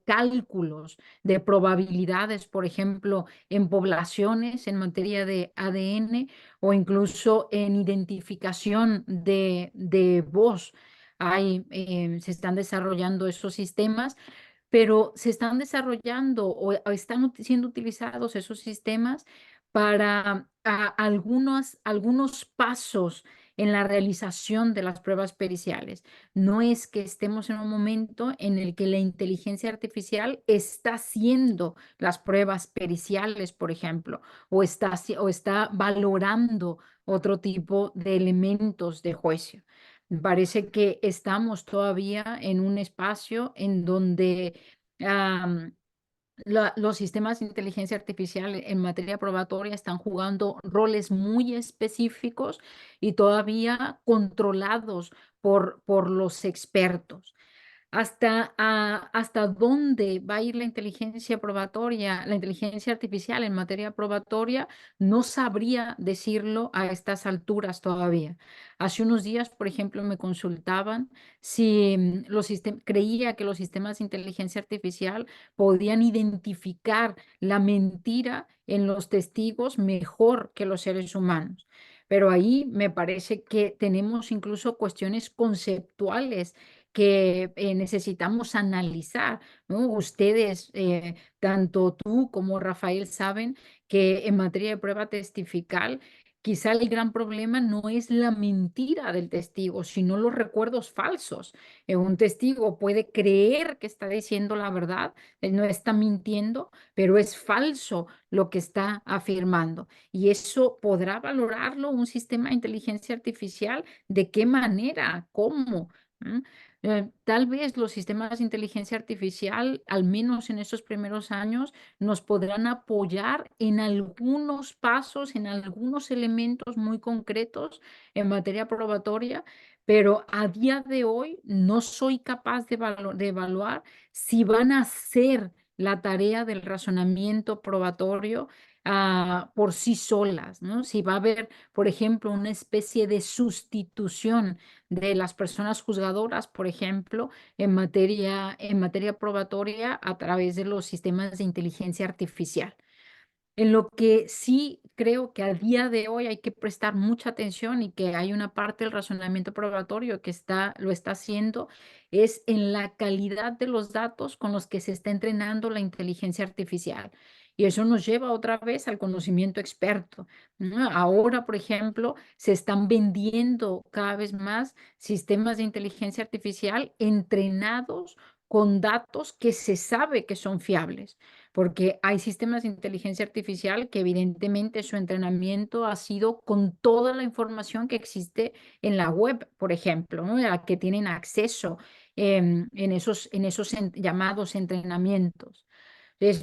cálculos de probabilidades, por ejemplo, en poblaciones en materia de ADN o incluso en identificación de voz. Se están desarrollando esos sistemas pero se están desarrollando o están siendo utilizados esos sistemas para algunos pasos en la realización de las pruebas periciales. No es que estemos en un momento en el que la inteligencia artificial está haciendo las pruebas periciales, por ejemplo, o está valorando otro tipo de elementos de juicio. Parece que estamos todavía en un espacio en donde los sistemas de inteligencia artificial en materia probatoria están jugando roles muy específicos y todavía controlados por los expertos. ¿Hasta dónde va a ir la inteligencia probatoria, la inteligencia artificial en materia probatoria? No sabría decirlo a estas alturas todavía. Hace unos días, por ejemplo, me consultaban si creía que los sistemas de inteligencia artificial podían identificar la mentira en los testigos mejor que los seres humanos. Pero ahí me parece que tenemos incluso cuestiones conceptuales que necesitamos analizar, ¿no? Ustedes, tanto tú como Rafael, saben que en materia de prueba testifical, quizá el gran problema no es la mentira del testigo, sino los recuerdos falsos. Un testigo puede creer que está diciendo la verdad, él no está mintiendo, pero es falso lo que está afirmando. Y eso podrá valorarlo un sistema de inteligencia artificial. ¿De qué manera? ¿Cómo? ¿Mm? Tal vez los sistemas de inteligencia artificial, al menos en estos primeros años, nos podrán apoyar en algunos pasos, en algunos elementos muy concretos en materia probatoria, pero a día de hoy no soy capaz de evaluar si van a hacer la tarea del razonamiento probatorio por sí solas, ¿no? Si va a haber, por ejemplo, una especie de sustitución de las personas juzgadoras, por ejemplo, en materia probatoria a través de los sistemas de inteligencia artificial. En lo que sí creo que a día de hoy hay que prestar mucha atención y que hay una parte del razonamiento probatorio que lo está haciendo, es en la calidad de los datos con los que se está entrenando la inteligencia artificial. Y eso nos lleva otra vez al conocimiento experto, ¿no? Ahora, por ejemplo, se están vendiendo cada vez más sistemas de inteligencia artificial entrenados con datos que se sabe que son fiables, porque hay sistemas de inteligencia artificial que evidentemente su entrenamiento ha sido con toda la información que existe en la web, por ejemplo, ¿no? A la que tienen acceso en esos llamados entrenamientos.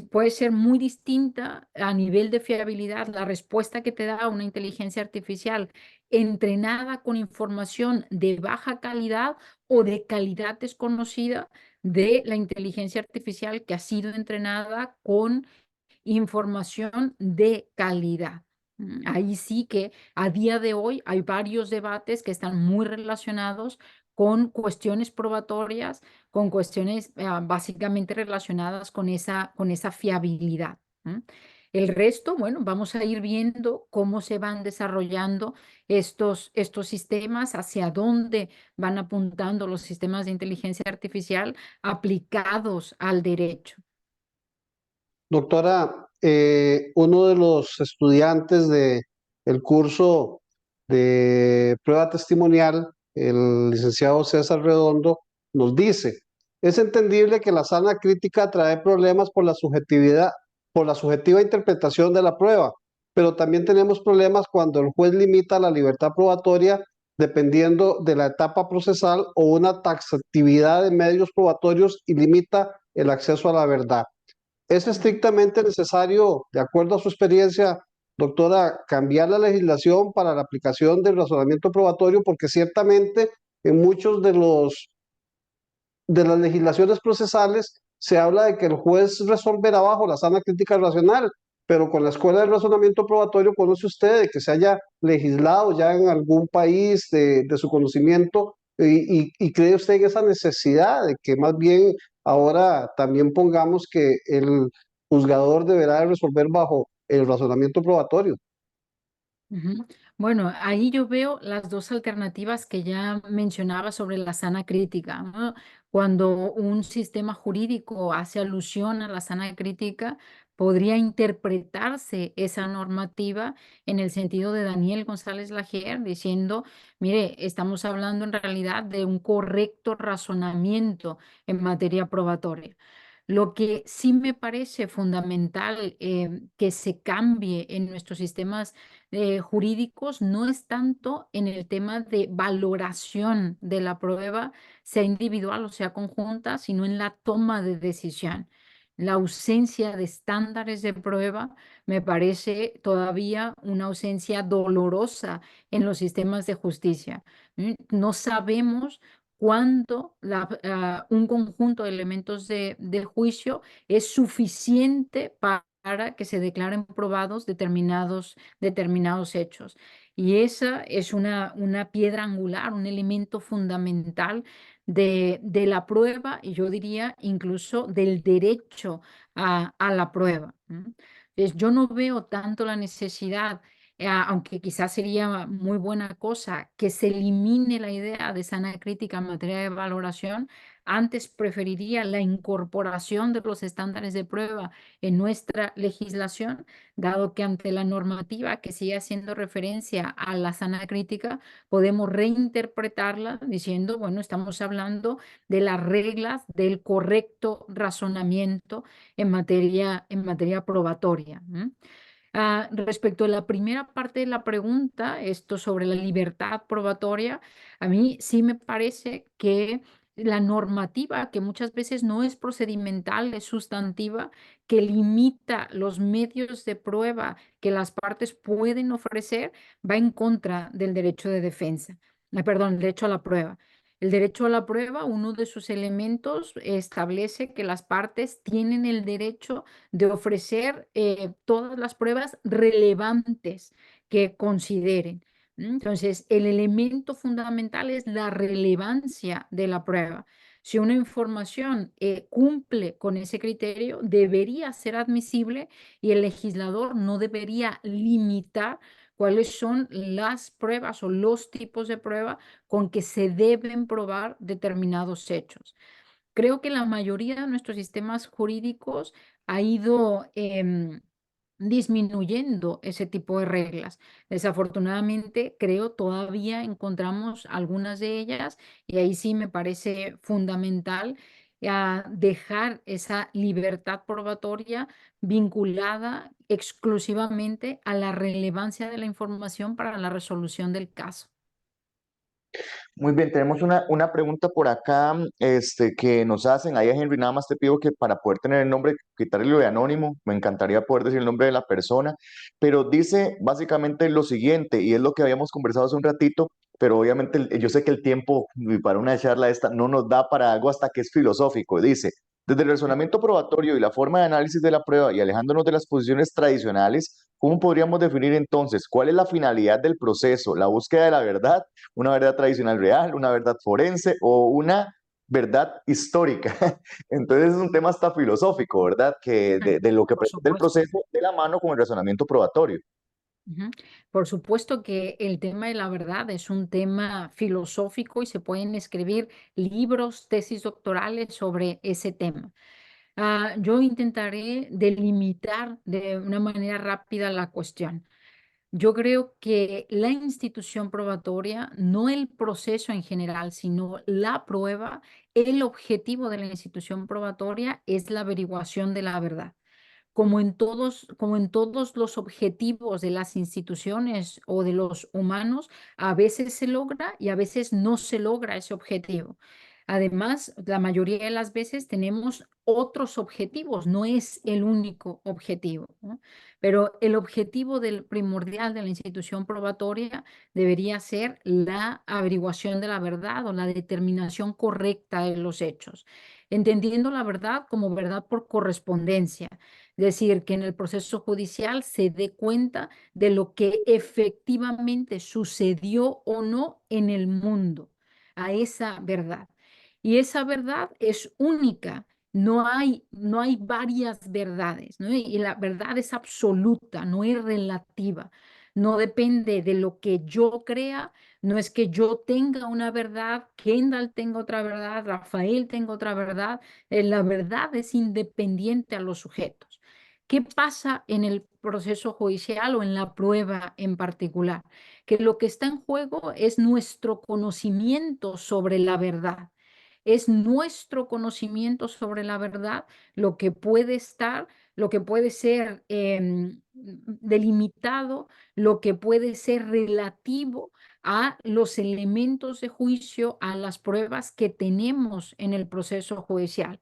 Puede ser muy distinta a nivel de fiabilidad la respuesta que te da una inteligencia artificial entrenada con información de baja calidad o de calidad desconocida de la inteligencia artificial que ha sido entrenada con información de calidad. Ahí sí que a día de hoy hay varios debates que están muy relacionados con cuestiones probatorias, con cuestiones básicamente relacionadas con esa fiabilidad. El resto, bueno, vamos a ir viendo cómo se van desarrollando estos sistemas, hacia dónde van apuntando los sistemas de inteligencia artificial aplicados al derecho. Doctora, uno de los estudiantes de el curso de prueba testimonial, el licenciado César Redondo, nos dice, es entendible que la sana crítica trae problemas por la subjetiva interpretación de la prueba, pero también tenemos problemas cuando el juez limita la libertad probatoria dependiendo de la etapa procesal o una taxatividad de medios probatorios y limita el acceso a la verdad. ¿Es estrictamente necesario, de acuerdo a su experiencia, doctora, cambiar la legislación para la aplicación del razonamiento probatorio? Porque ciertamente en muchos de las legislaciones procesales se habla de que el juez resolverá bajo la sana crítica racional, pero con la escuela del razonamiento probatorio, ¿conoce usted de que se haya legislado ya en algún país de su conocimiento y cree usted en esa necesidad de que más bien ahora también pongamos que el juzgador deberá de resolver bajo el razonamiento probatorio? Ujú. Bueno, ahí yo veo las dos alternativas que ya mencionaba sobre la sana crítica, ¿no? Cuando un sistema jurídico hace alusión a la sana crítica, podría interpretarse esa normativa en el sentido de Daniel González Lajer, diciendo, mire, estamos hablando en realidad de un correcto razonamiento en materia probatoria. Lo que sí me parece fundamental que se cambie en nuestros sistemas jurídicos no es tanto en el tema de valoración de la prueba, sea individual o sea conjunta, sino en la toma de decisión. La ausencia de estándares de prueba me parece todavía una ausencia dolorosa en los sistemas de justicia. No sabemos cuándo un conjunto de elementos de juicio es suficiente para que se declaren probados determinados hechos. Y esa es una piedra angular, un elemento fundamental de la prueba y yo diría incluso del derecho a la prueba. Entonces, yo no veo tanto la necesidad, aunque quizás sería muy buena cosa, que se elimine la idea de sana crítica en materia de valoración. Antes preferiría la incorporación de los estándares de prueba en nuestra legislación, dado que ante la normativa que sigue haciendo referencia a la sana crítica, podemos reinterpretarla diciendo, bueno, estamos hablando de las reglas del correcto razonamiento en materia probatoria. Respecto a la primera parte de la pregunta, esto sobre la libertad probatoria, a mí sí me parece que la normativa, que muchas veces no es procedimental, es sustantiva, que limita los medios de prueba que las partes pueden ofrecer, va en contra del derecho de defensa, perdón, el derecho a la prueba. El derecho a la prueba, uno de sus elementos establece que las partes tienen el derecho de ofrecer todas las pruebas relevantes que consideren. Entonces, el elemento fundamental es la relevancia de la prueba. Si una información cumple con ese criterio, debería ser admisible y el legislador no debería limitar cuáles son las pruebas o los tipos de prueba con que se deben probar determinados hechos. Creo que la mayoría de nuestros sistemas jurídicos ha ido disminuyendo ese tipo de reglas. Desafortunadamente, creo todavía encontramos algunas de ellas y ahí sí me parece fundamental dejar esa libertad probatoria vinculada exclusivamente a la relevancia de la información para la resolución del caso. Muy bien, tenemos una pregunta por acá que nos hacen. Ahí, Henry, nada más te pido que para poder tener el nombre, quitarle lo de anónimo, me encantaría poder decir el nombre de la persona, pero dice básicamente lo siguiente, y es lo que habíamos conversado hace un ratito, pero obviamente yo sé que el tiempo y para una charla esta no nos da para algo hasta que es filosófico. Dice, desde el razonamiento probatorio y la forma de análisis de la prueba y alejándonos de las posiciones tradicionales, ¿cómo podríamos definir entonces cuál es la finalidad del proceso, la búsqueda de la verdad, una verdad tradicional real, una verdad forense o una verdad histórica? Entonces es un tema hasta filosófico, ¿verdad? Que de lo que Por pretende el supuesto. proceso de la mano con el razonamiento probatorio. Ujú. Por supuesto que el tema de la verdad es un tema filosófico y se pueden escribir libros, tesis doctorales sobre ese tema. Yo intentaré delimitar de una manera rápida la cuestión. Yo creo que la institución probatoria, no el proceso en general, sino la prueba, el objetivo de la institución probatoria es la averiguación de la verdad. Como en todos los objetivos de las instituciones o de los humanos, a veces se logra y a veces no se logra ese objetivo. Además, la mayoría de las veces tenemos otros objetivos, no es el único objetivo, ¿no? Pero el objetivo del primordial de la institución probatoria debería ser la averiguación de la verdad o la determinación correcta de los hechos, entendiendo la verdad como verdad por correspondencia. Es decir, que en el proceso judicial se dé cuenta de lo que efectivamente sucedió o no en el mundo, a esa verdad. Y esa verdad es única, no hay varias verdades, ¿no? Y la verdad es absoluta, no es relativa. no depende de lo que yo crea, no es que yo tenga una verdad, Kendall tenga otra verdad, Rafael tenga otra verdad, la verdad es independiente a los sujetos. ¿Qué pasa en el proceso judicial o en la prueba en particular? Que lo que está en juego es nuestro conocimiento sobre la verdad. Es nuestro conocimiento sobre la verdad lo que puede estar, lo que puede ser delimitado, lo que puede ser relativo a los elementos de juicio, a las pruebas que tenemos en el proceso judicial.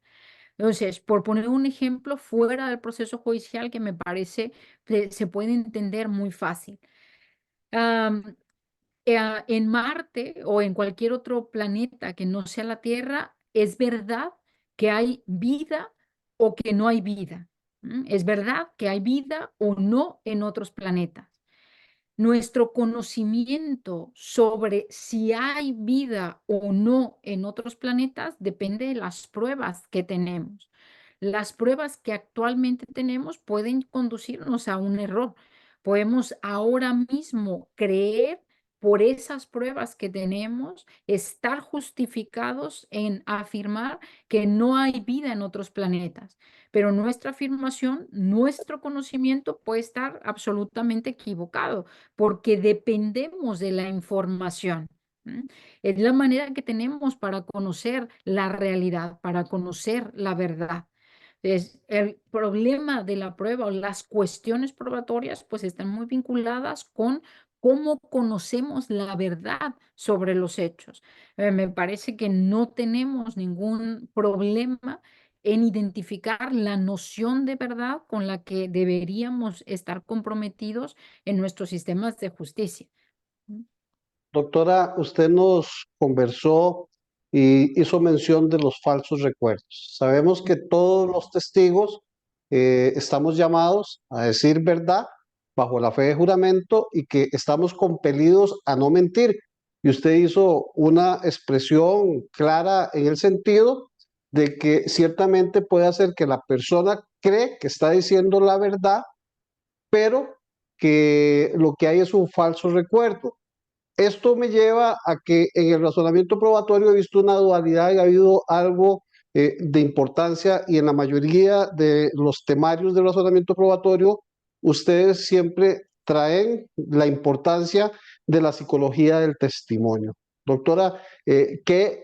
Entonces, por poner un ejemplo fuera del proceso judicial que me parece que se puede entender muy fácil. En Marte o en cualquier otro planeta que no sea la Tierra, es verdad que hay vida o que no hay vida. Es verdad que hay vida o no en otros planetas. Nuestro conocimiento sobre si hay vida o no en otros planetas depende de las pruebas que tenemos. Las pruebas que actualmente tenemos pueden conducirnos a un error. Podemos ahora mismo creer por esas pruebas que tenemos, estar justificados en afirmar que no hay vida en otros planetas. Pero nuestra afirmación, nuestro conocimiento puede estar absolutamente equivocado porque dependemos de la información. Es la manera que tenemos para conocer la realidad, para conocer la verdad. Es el problema de la prueba o las cuestiones probatorias pues están muy vinculadas con cómo conocemos la verdad sobre los hechos. Me parece que no tenemos ningún problema en identificar la noción de verdad con la que deberíamos estar comprometidos en nuestros sistemas de justicia. Doctora, usted nos conversó y hizo mención de los falsos recuerdos. Sabemos que todos los testigos estamos llamados a decir verdad bajo la fe de juramento y que estamos compelidos a no mentir. Y usted hizo una expresión clara en el sentido de que ciertamente puede hacer que la persona cree que está diciendo la verdad, pero que lo que hay es un falso recuerdo. Esto me lleva a que en el razonamiento probatorio he visto una dualidad y ha habido algo de importancia y en la mayoría de los temarios de razonamiento probatorio, ustedes siempre traen la importancia de la psicología del testimonio. Doctora, ¿qué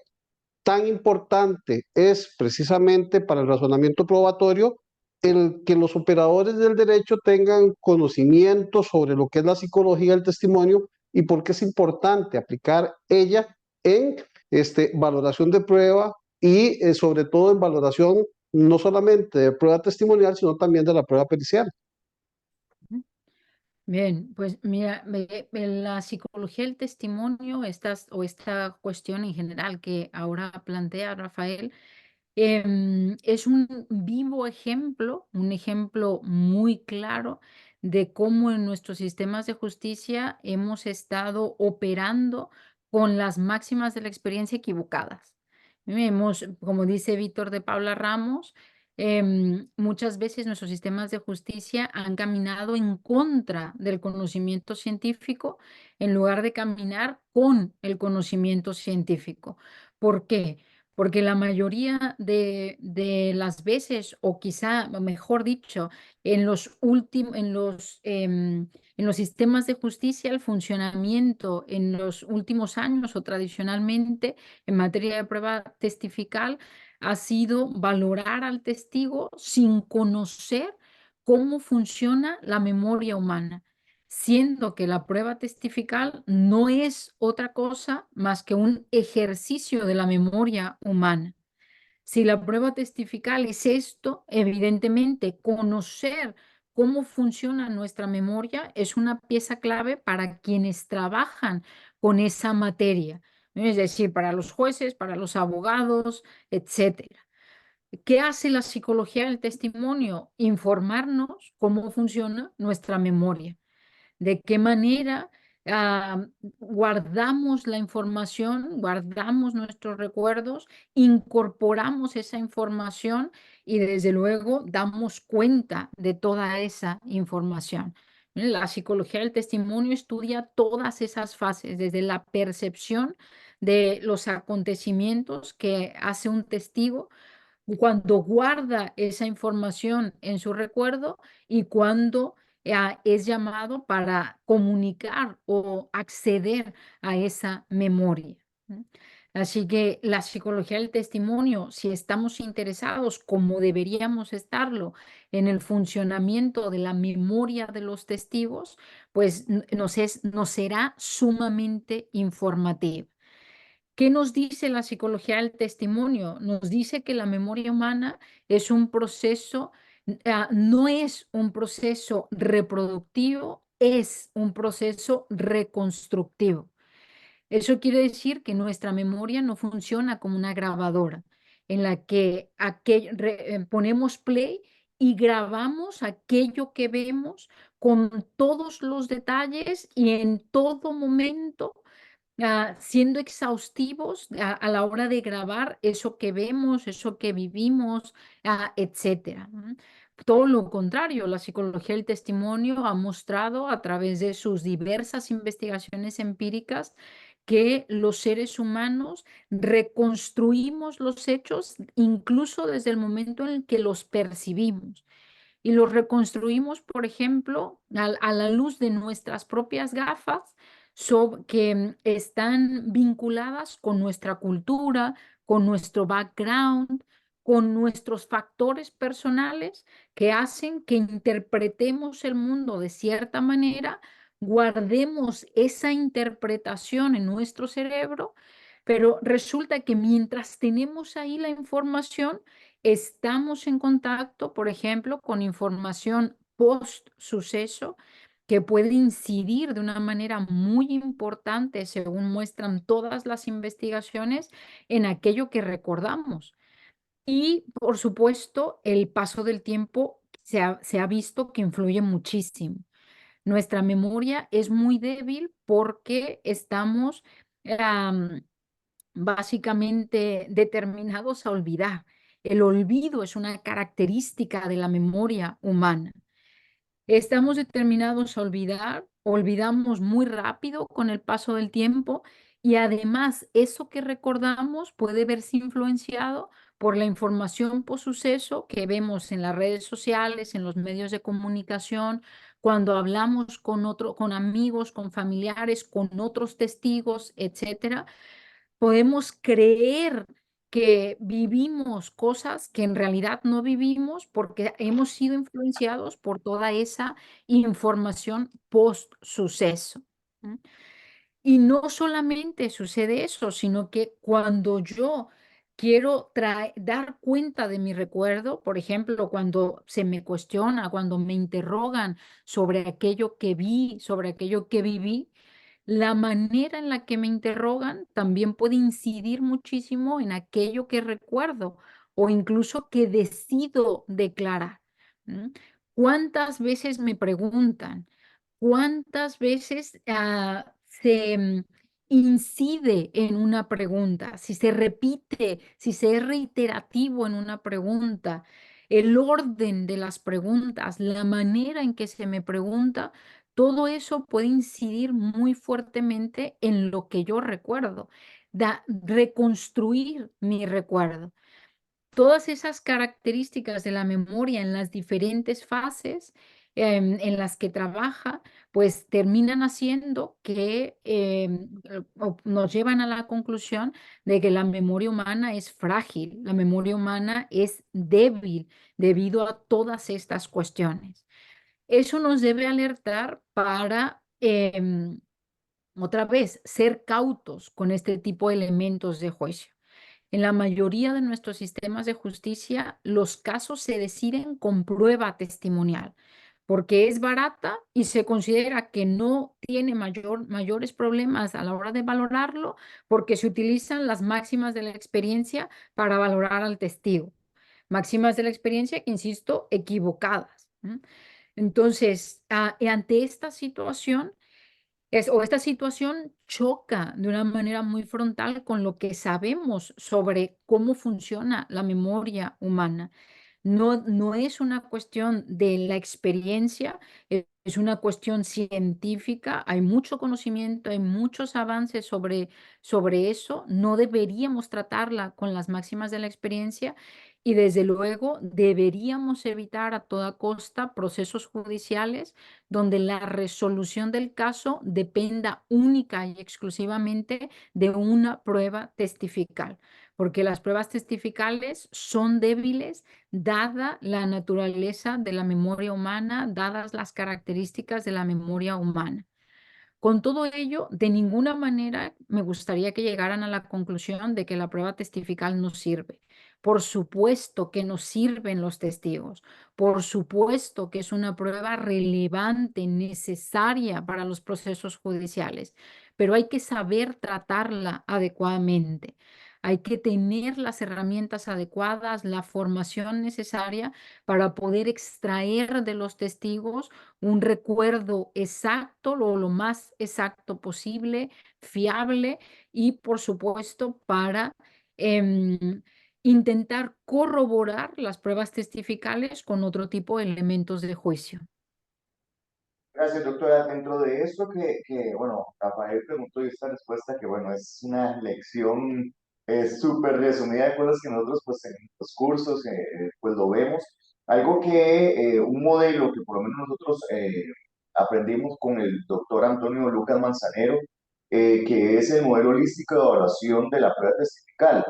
tan importante es precisamente para el razonamiento probatorio el que los operadores del derecho tengan conocimiento sobre lo que es la psicología del testimonio y por qué es importante aplicar ella en valoración de prueba y sobre todo en valoración no solamente de prueba testimonial, sino también de la prueba pericial? Bien, pues mira, la psicología del testimonio, esta cuestión en general que ahora plantea Rafael, es un vivo ejemplo, un ejemplo muy claro de cómo en nuestros sistemas de justicia hemos estado operando con las máximas de la experiencia equivocadas. Como dice Víctor de Paula Ramos, muchas veces nuestros sistemas de justicia han caminado en contra del conocimiento científico en lugar de caminar con el conocimiento científico. ¿Por qué? Porque la mayoría de las veces, o quizá, mejor dicho, en los sistemas de justicia, el funcionamiento en los últimos años o tradicionalmente en materia de prueba testifical ha sido valorar al testigo sin conocer cómo funciona la memoria humana, siendo que la prueba testifical no es otra cosa más que un ejercicio de la memoria humana. Si la prueba testifical es esto, evidentemente conocer cómo funciona nuestra memoria es una pieza clave para quienes trabajan con esa materia, ¿no? Es decir, para los jueces, para los abogados, etcétera. ¿Qué hace la psicología del testimonio? Informarnos cómo funciona nuestra memoria, de qué manera guardamos la información, guardamos nuestros recuerdos, incorporamos esa información y desde luego damos cuenta de toda esa información. La psicología del testimonio estudia todas esas fases, desde la percepción de los acontecimientos que hace un testigo, cuando guarda esa información en su recuerdo y cuando es llamado para comunicar o acceder a esa memoria. ¿No? Así que la psicología del testimonio, si estamos interesados, como deberíamos estarlo, en el funcionamiento de la memoria de los testigos, pues nos será sumamente informativa. ¿Qué nos dice la psicología del testimonio? Nos dice que la memoria humana es un proceso, no es un proceso reproductivo, es un proceso reconstructivo. Eso quiere decir que nuestra memoria no funciona como una grabadora en la que ponemos play y grabamos aquello que vemos con todos los detalles y en todo momento, siendo exhaustivos a la hora de grabar eso que vemos, eso que vivimos, etcétera, ¿no? Todo lo contrario, la psicología del testimonio ha mostrado a través de sus diversas investigaciones empíricas que los seres humanos reconstruimos los hechos incluso desde el momento en el que los percibimos. Y los reconstruimos, por ejemplo, a la luz de nuestras propias gafas, que están vinculadas con nuestra cultura, con nuestro background, con nuestros factores personales que hacen que interpretemos el mundo de cierta manera, guardemos esa interpretación en nuestro cerebro, pero resulta que mientras tenemos ahí la información, estamos en contacto, por ejemplo, con información post suceso que puede incidir de una manera muy importante, según muestran todas las investigaciones, en aquello que recordamos. Y, por supuesto, el paso del tiempo se ha visto que influye muchísimo. Nuestra memoria es muy débil porque estamos básicamente determinados a olvidar. El olvido es una característica de la memoria humana. Estamos determinados a olvidar, olvidamos muy rápido con el paso del tiempo y además eso que recordamos puede verse influenciado por la información post suceso que vemos en las redes sociales, en los medios de comunicación, cuando hablamos con amigos, con familiares, con otros testigos, etcétera. Podemos creer que vivimos cosas que en realidad no vivimos porque hemos sido influenciados por toda esa información post suceso. Y no solamente sucede eso, sino que cuando yo quiero dar cuenta de mi recuerdo, por ejemplo, cuando se me cuestiona, cuando me interrogan sobre aquello que vi, sobre aquello que viví, la manera en la que me interrogan también puede incidir muchísimo en aquello que recuerdo o incluso que decido declarar. ¿M? ¿Cuántas veces me preguntan? ¿Cuántas veces incide en una pregunta? Si se repite, si se es reiterativo en una pregunta, el orden de las preguntas, la manera en que se me pregunta, todo eso puede incidir muy fuertemente en lo que yo recuerdo, reconstruir mi recuerdo. Todas esas características de la memoria en las diferentes fases en las que trabaja, pues terminan haciendo que nos llevan a la conclusión de que la memoria humana es frágil, la memoria humana es débil debido a todas estas cuestiones. Eso nos debe alertar para, otra vez, ser cautos con este tipo de elementos de juicio. En la mayoría de nuestros sistemas de justicia, los casos se deciden con prueba testimonial, porque es barata y se considera que no tiene mayores problemas a la hora de valorarlo, porque se utilizan las máximas de la experiencia para valorar al testigo. Máximas de la experiencia que, insisto, equivocadas. Entonces, ante esta situación, esta situación choca de una manera muy frontal con lo que sabemos sobre cómo funciona la memoria humana. No es una cuestión de la experiencia, es una cuestión científica, hay mucho conocimiento, hay muchos avances sobre eso, no deberíamos tratarla con las máximas de la experiencia y desde luego deberíamos evitar a toda costa procesos judiciales donde la resolución del caso dependa única y exclusivamente de una prueba testifical, porque las pruebas testificales son débiles dada la naturaleza de la memoria humana, dadas las características de la memoria humana. Con todo ello, de ninguna manera me gustaría que llegaran a la conclusión de que la prueba testifical no sirve. Por supuesto que nos sirven los testigos. Por supuesto que es una prueba relevante, necesaria para los procesos judiciales, pero hay que saber tratarla adecuadamente. Hay que tener las herramientas adecuadas, la formación necesaria para poder extraer de los testigos un recuerdo exacto, lo más exacto posible, fiable y, por supuesto, para intentar corroborar las pruebas testificales con otro tipo de elementos de juicio. Gracias, doctora. Dentro de esto bueno, Rafael preguntó y esta respuesta que, bueno, es una lección súper resumida de cosas que nosotros, pues, en los cursos, pues, lo vemos. Algo un modelo que por lo menos nosotros aprendimos con el doctor Antonio Lucas Manzanero, que es el modelo holístico de evaluación de la prueba testifical.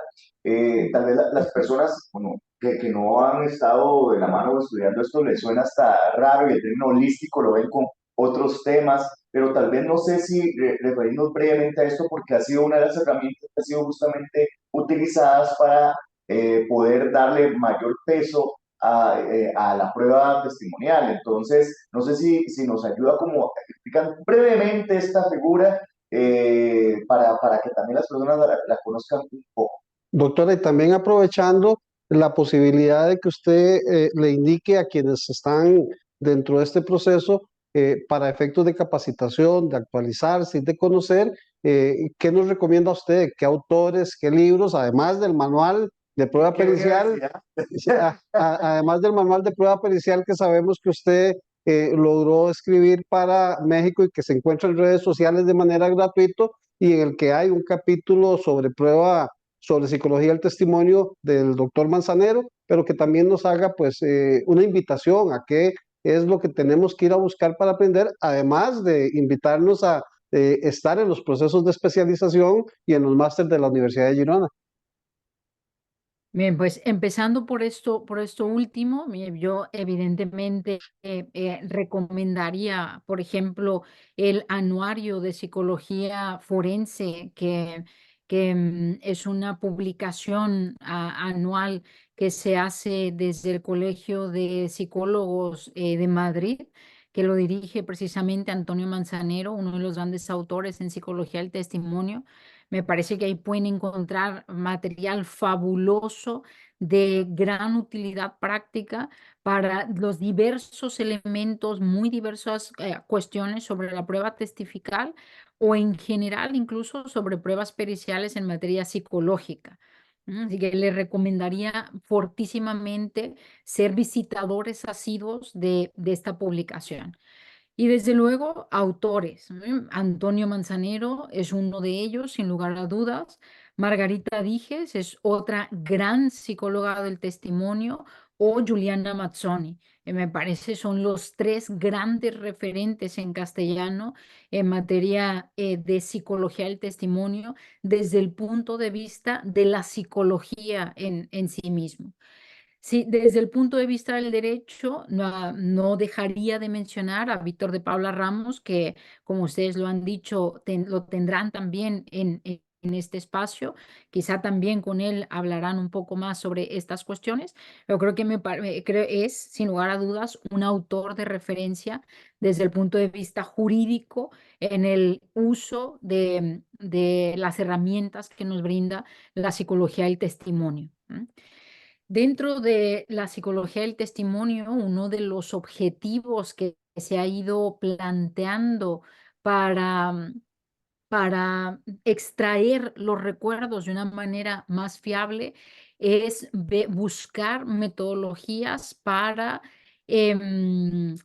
Tal vez las personas, bueno, que no han estado de la mano estudiando esto les suena hasta raro y el término holístico lo ven con otros temas, pero tal vez no sé si referirnos brevemente a esto porque ha sido una de las herramientas que ha sido justamente utilizadas para poder darle mayor peso a la prueba testimonial. Entonces, no sé si nos ayuda como a explicar brevemente esta figura para que también las personas la conozcan un poco. Doctora, y también aprovechando la posibilidad de que usted le indique a quienes están dentro de este proceso, para efectos de capacitación, de actualizarse y de conocer, ¿qué nos recomienda usted? ¿Qué autores, qué libros, además del manual de prueba ¿Qué pericial? universidad? Además del manual de prueba pericial que sabemos que usted logró escribir para México y que se encuentra en redes sociales de manera gratuita y en el que hay un capítulo sobre psicología del testimonio del doctor Manzanero, pero que también nos haga pues una invitación a qué es lo que tenemos que ir a buscar para aprender, además de invitarnos a estar en los procesos de especialización y en los másteres de la Universidad de Girona. Bien, pues empezando por esto último, yo evidentemente recomendaría, por ejemplo, el Anuario de Psicología Forense, que es una publicación anual que se hace desde el Colegio de Psicólogos de Madrid, que lo dirige precisamente Antonio Manzanero, uno de los grandes autores en psicología del testimonio. Me parece que ahí pueden encontrar material fabuloso de gran utilidad práctica para los diversos elementos, muy diversas cuestiones sobre la prueba testifical o en general incluso sobre pruebas periciales en materia psicológica. Así que le recomendaría fortísimamente ser visitadores asiduos de esta publicación. Y desde luego, autores. Antonio Manzanero es uno de ellos, sin lugar a dudas. Margarita Dijes es otra gran psicóloga del testimonio, o Juliana Mazzoni. Me parece son los tres grandes referentes en castellano en materia de psicología del testimonio desde el punto de vista de la psicología en sí mismo. Sí, desde el punto de vista del derecho, no dejaría de mencionar a Víctor de Paula Ramos, que como ustedes lo han dicho, lo tendrán también en este espacio. Quizá también con él hablarán un poco más sobre estas cuestiones, pero creo que creo es, sin lugar a dudas, un autor de referencia desde el punto de vista jurídico en el uso de las herramientas que nos brinda la psicología del testimonio. Dentro de la psicología del testimonio, uno de los objetivos que se ha ido planteando para, para extraer los recuerdos de una manera más fiable es buscar metodologías para em,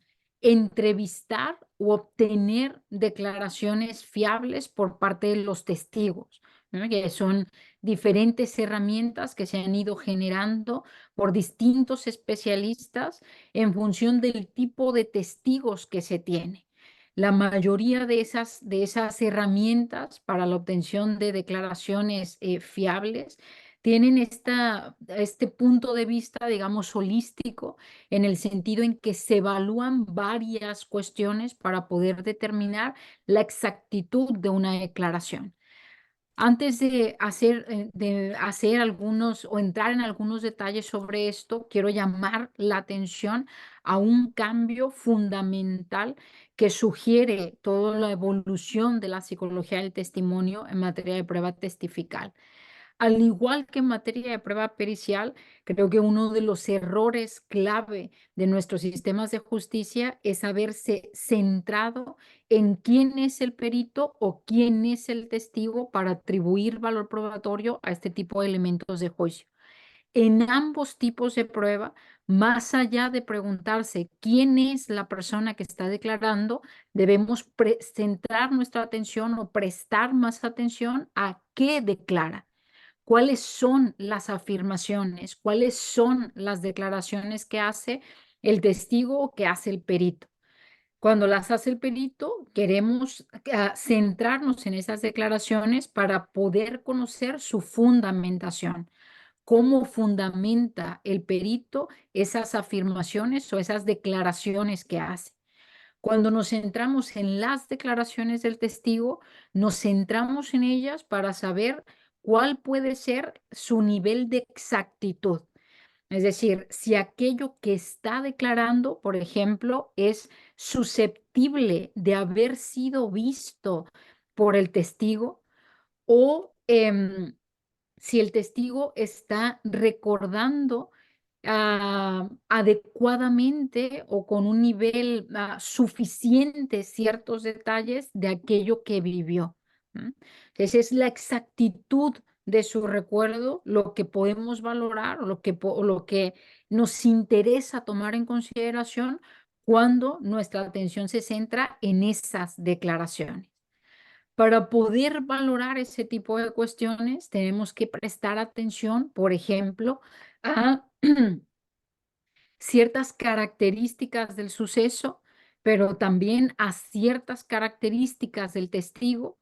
entrevistar o obtener declaraciones fiables por parte de los testigos, ¿no? Que son diferentes herramientas que se han ido generando por distintos especialistas en función del tipo de testigos que se tiene. La mayoría de esas herramientas para la obtención de declaraciones fiables tienen este punto de vista, digamos, holístico, en el sentido en que se evalúan varias cuestiones para poder determinar la exactitud de una declaración. Antes de hacer algunos o entrar en algunos detalles sobre esto, quiero llamar la atención a un cambio fundamental que sugiere toda la evolución de la psicología del testimonio en materia de prueba testifical. Al igual que en materia de prueba pericial, creo que uno de los errores clave de nuestros sistemas de justicia es haberse centrado en quién es el perito o quién es el testigo para atribuir valor probatorio a este tipo de elementos de juicio. En ambos tipos de prueba, más allá de preguntarse quién es la persona que está declarando, debemos centrar nuestra atención o prestar más atención a qué declara. ¿Cuáles son las afirmaciones? ¿Cuáles son las declaraciones que hace el testigo o que hace el perito? Cuando las hace el perito, queremos centrarnos en esas declaraciones para poder conocer su fundamentación. ¿Cómo fundamenta el perito esas afirmaciones o esas declaraciones que hace? Cuando nos centramos en las declaraciones del testigo, nos centramos en ellas para saber cuál puede ser su nivel de exactitud. Es decir, si aquello que está declarando, por ejemplo, es susceptible de haber sido visto por el testigo o si el testigo está recordando adecuadamente o con un nivel suficiente ciertos detalles de aquello que vivió. Esa es la exactitud de su recuerdo, lo que podemos valorar, o lo que nos interesa tomar en consideración cuando nuestra atención se centra en esas declaraciones. Para poder valorar ese tipo de cuestiones, tenemos que prestar atención, por ejemplo, a ciertas características del suceso, pero también a ciertas características del testigo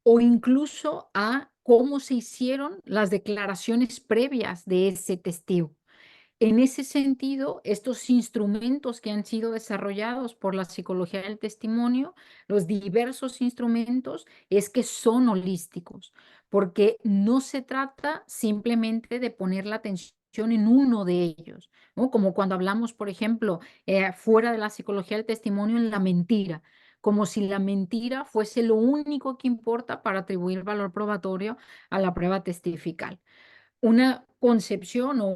o incluso a cómo se hicieron las declaraciones previas de ese testigo. En ese sentido, estos instrumentos que han sido desarrollados por la psicología del testimonio, los diversos instrumentos, es que son holísticos, porque no se trata simplemente de poner la atención en uno de ellos, ¿no? Como cuando hablamos, por ejemplo, fuera de la psicología del testimonio, en la mentira, como si la mentira fuese lo único que importa para atribuir valor probatorio a la prueba testifical. Una concepción o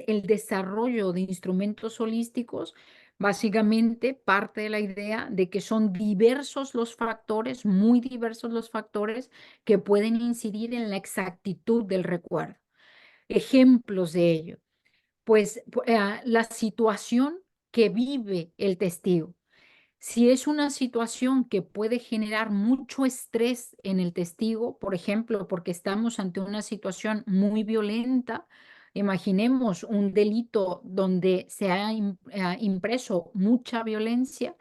el desarrollo de instrumentos holísticos básicamente parte de la idea de que son diversos los factores, muy diversos los factores que pueden incidir en la exactitud del recuerdo. Ejemplos de ello, pues la situación que vive el testigo. Si es una situación que puede generar mucho estrés en el testigo, por ejemplo, porque estamos ante una situación muy violenta, imaginemos un delito donde se ha impreso mucha violencia,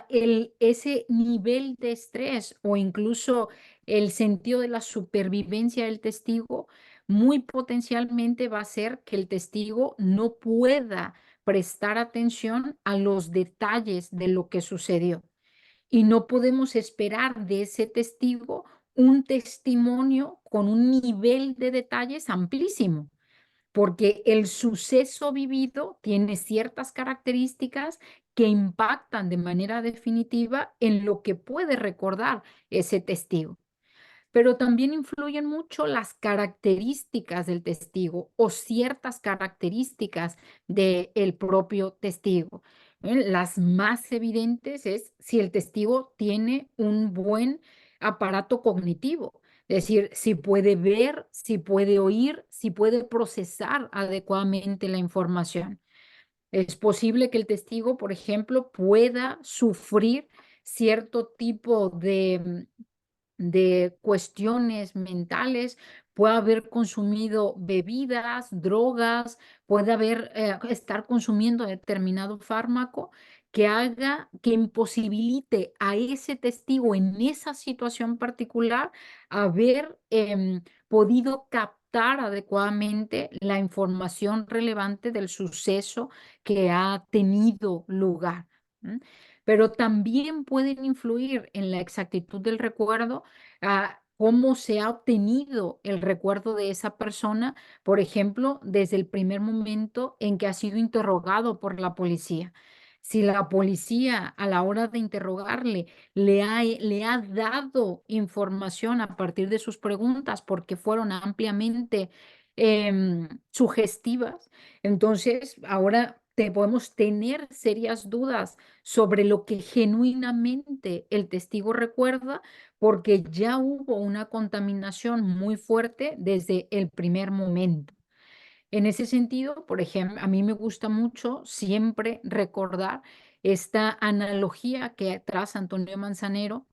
ese nivel de estrés o incluso el sentido de la supervivencia del testigo, muy potencialmente va a hacer que el testigo no pueda prestar atención a los detalles de lo que sucedió. Y no podemos esperar de ese testigo un testimonio con un nivel de detalles amplísimo, porque el suceso vivido tiene ciertas características que impactan de manera definitiva en lo que puede recordar ese testigo. Pero también influyen mucho las características del testigo o ciertas características del propio testigo. Las más evidentes es si el testigo tiene un buen aparato cognitivo. Es decir, si puede ver, si puede oír, si puede procesar adecuadamente la información. Es posible que el testigo, por ejemplo, pueda sufrir cierto tipo de cuestiones mentales, puede haber consumido bebidas, drogas, puede haber, estar consumiendo determinado fármaco que haga, que imposibilite a ese testigo en esa situación particular haber podido captar adecuadamente la información relevante del suceso que ha tenido lugar. ¿M? Pero también pueden influir en la exactitud del recuerdo, cómo se ha obtenido el recuerdo de esa persona, por ejemplo, desde el primer momento en que ha sido interrogado por la policía. Si la policía a la hora de interrogarle le ha dado información a partir de sus preguntas porque fueron ampliamente sugestivas, entonces ahora podemos tener serias dudas sobre lo que genuinamente el testigo recuerda, porque ya hubo una contaminación muy fuerte desde el primer momento. En ese sentido, por ejemplo, a mí me gusta mucho siempre recordar esta analogía que traza Antonio Manzanero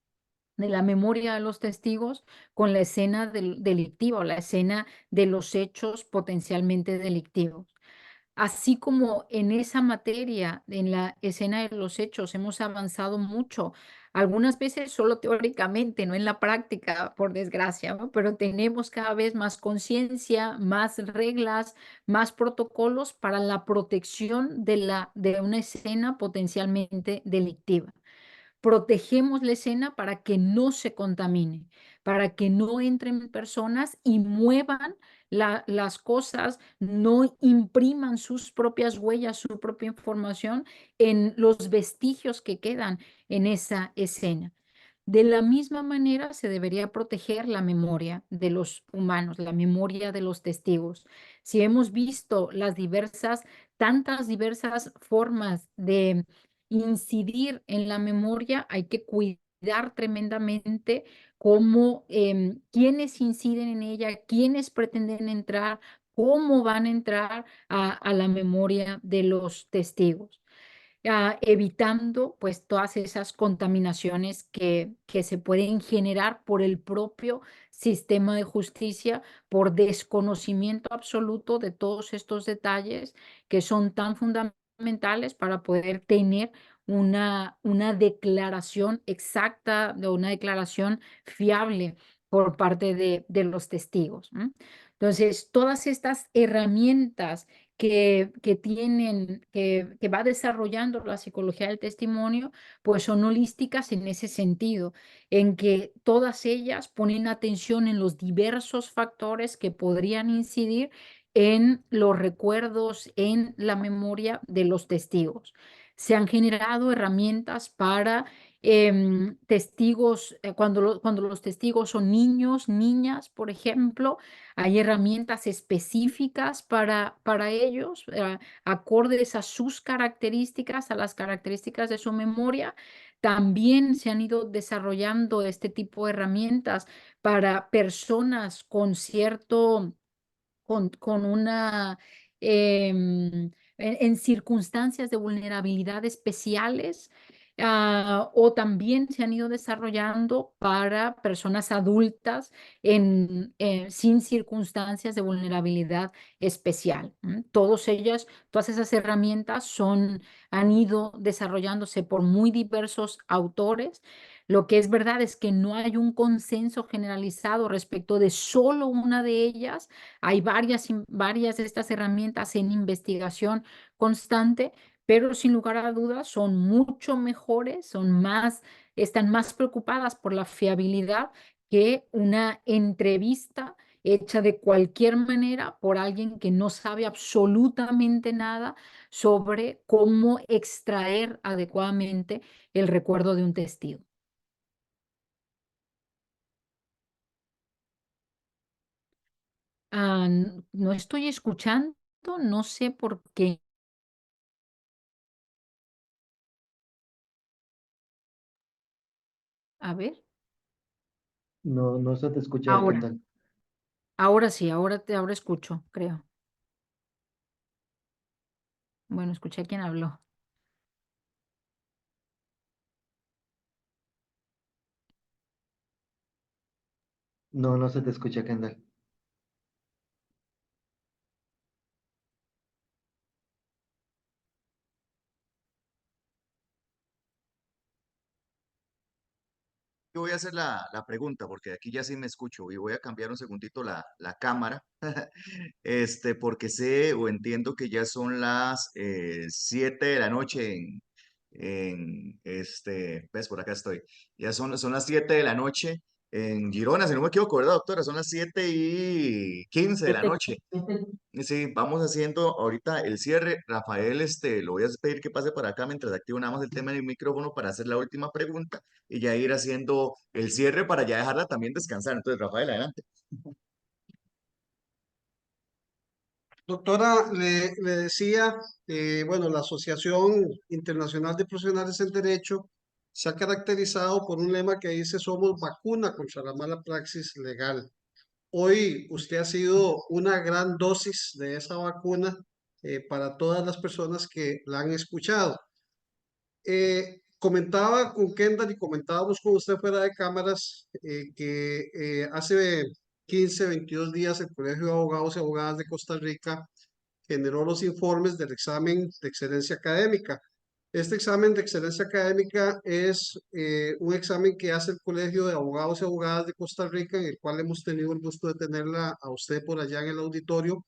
de la memoria de los testigos con la escena delictiva o la escena de los hechos potencialmente delictivos. Así como en esa materia, en la escena de los hechos, hemos avanzado mucho, algunas veces solo teóricamente, no en la práctica, por desgracia, ¿no? Pero tenemos cada vez más conciencia, más reglas, más protocolos para la protección de una escena potencialmente delictiva. Protegemos la escena para que no se contamine, para que no entren personas y muevan las cosas, no impriman sus propias huellas, su propia información en los vestigios que quedan en esa escena. De la misma manera se debería proteger la memoria de los humanos, la memoria de los testigos. Si hemos visto tantas diversas formas de incidir en la memoria, hay que cuidar tremendamente cómo, quiénes inciden en ella, quiénes pretenden entrar, cómo van a entrar a la memoria de los testigos, evitando pues todas esas contaminaciones que se pueden generar por el propio sistema de justicia, por desconocimiento absoluto de todos estos detalles que son tan fundamentales para poder tener una declaración exacta o una declaración fiable por parte de los testigos. ¿M? Entonces, todas estas herramientas que va desarrollando la psicología del testimonio, pues son holísticas en ese sentido, en que todas ellas ponen atención en los diversos factores que podrían incidir en los recuerdos, en la memoria de los testigos. Se han generado herramientas para testigos, cuando los testigos son niños, niñas, por ejemplo, hay herramientas específicas para ellos, acordes a sus características, a las características de su memoria. También se han ido desarrollando este tipo de herramientas para personas con con una, en circunstancias de vulnerabilidad especiales, o también se han ido desarrollando para personas adultas sin circunstancias de vulnerabilidad especial. Todas esas herramientas han ido desarrollándose por muy diversos autores. Lo que es verdad es que no hay un consenso generalizado respecto de solo una de ellas. Hay varias de estas herramientas en investigación constante, pero sin lugar a dudas son mucho mejores, están más preocupadas por la fiabilidad que una entrevista hecha de cualquier manera por alguien que no sabe absolutamente nada sobre cómo extraer adecuadamente el recuerdo de un testigo. No estoy escuchando, no sé por qué. A ver. No, no se te escucha, Ahora, Kendall. ahora sí, ahora escucho, creo. Bueno, escuché a quién habló. No, no se te escucha, Kendall. Yo voy a hacer la pregunta porque aquí ya sí me escucho y voy a cambiar un segundito la cámara, porque sé o entiendo que ya son las 7 de la noche ves, por acá estoy, ya son las 7 de la noche en Girona, si no me equivoco, ¿verdad, doctora? Son las 7:15 de la Siete- noche. Sí, vamos haciendo ahorita el cierre. Rafael, lo voy a pedir que pase para acá mientras activo nada más el tema del micrófono para hacer la última pregunta y ya ir haciendo el cierre para ya dejarla también descansar. Entonces, Rafael, adelante. Doctora, le decía, bueno, la Asociación Internacional de Profesionales en Derecho se ha caracterizado por un lema que dice somos vacuna contra la mala praxis legal. Hoy usted ha sido una gran dosis de esa vacuna para todas las personas que la han escuchado. Comentaba con Kendall y comentábamos con usted fuera de cámaras que hace 15, 22 días el Colegio de Abogados y Abogadas de Costa Rica generó los informes del examen de excelencia académica. Este examen de excelencia académica es un examen que hace el Colegio de Abogados y Abogadas de Costa Rica, en el cual hemos tenido el gusto de tenerla a usted por allá en el auditorio,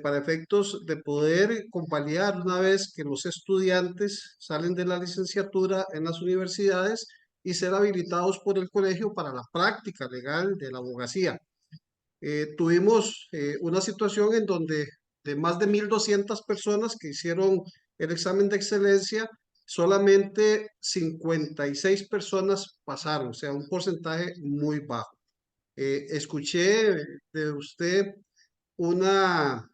para efectos de poder convalidar una vez que los estudiantes salen de la licenciatura en las universidades y ser habilitados por el colegio para la práctica legal de la abogacía. Tuvimos una situación en donde de más de 1.200 personas que hicieron el examen de excelencia, solamente 56 personas pasaron, o sea, un porcentaje muy bajo. Escuché de usted una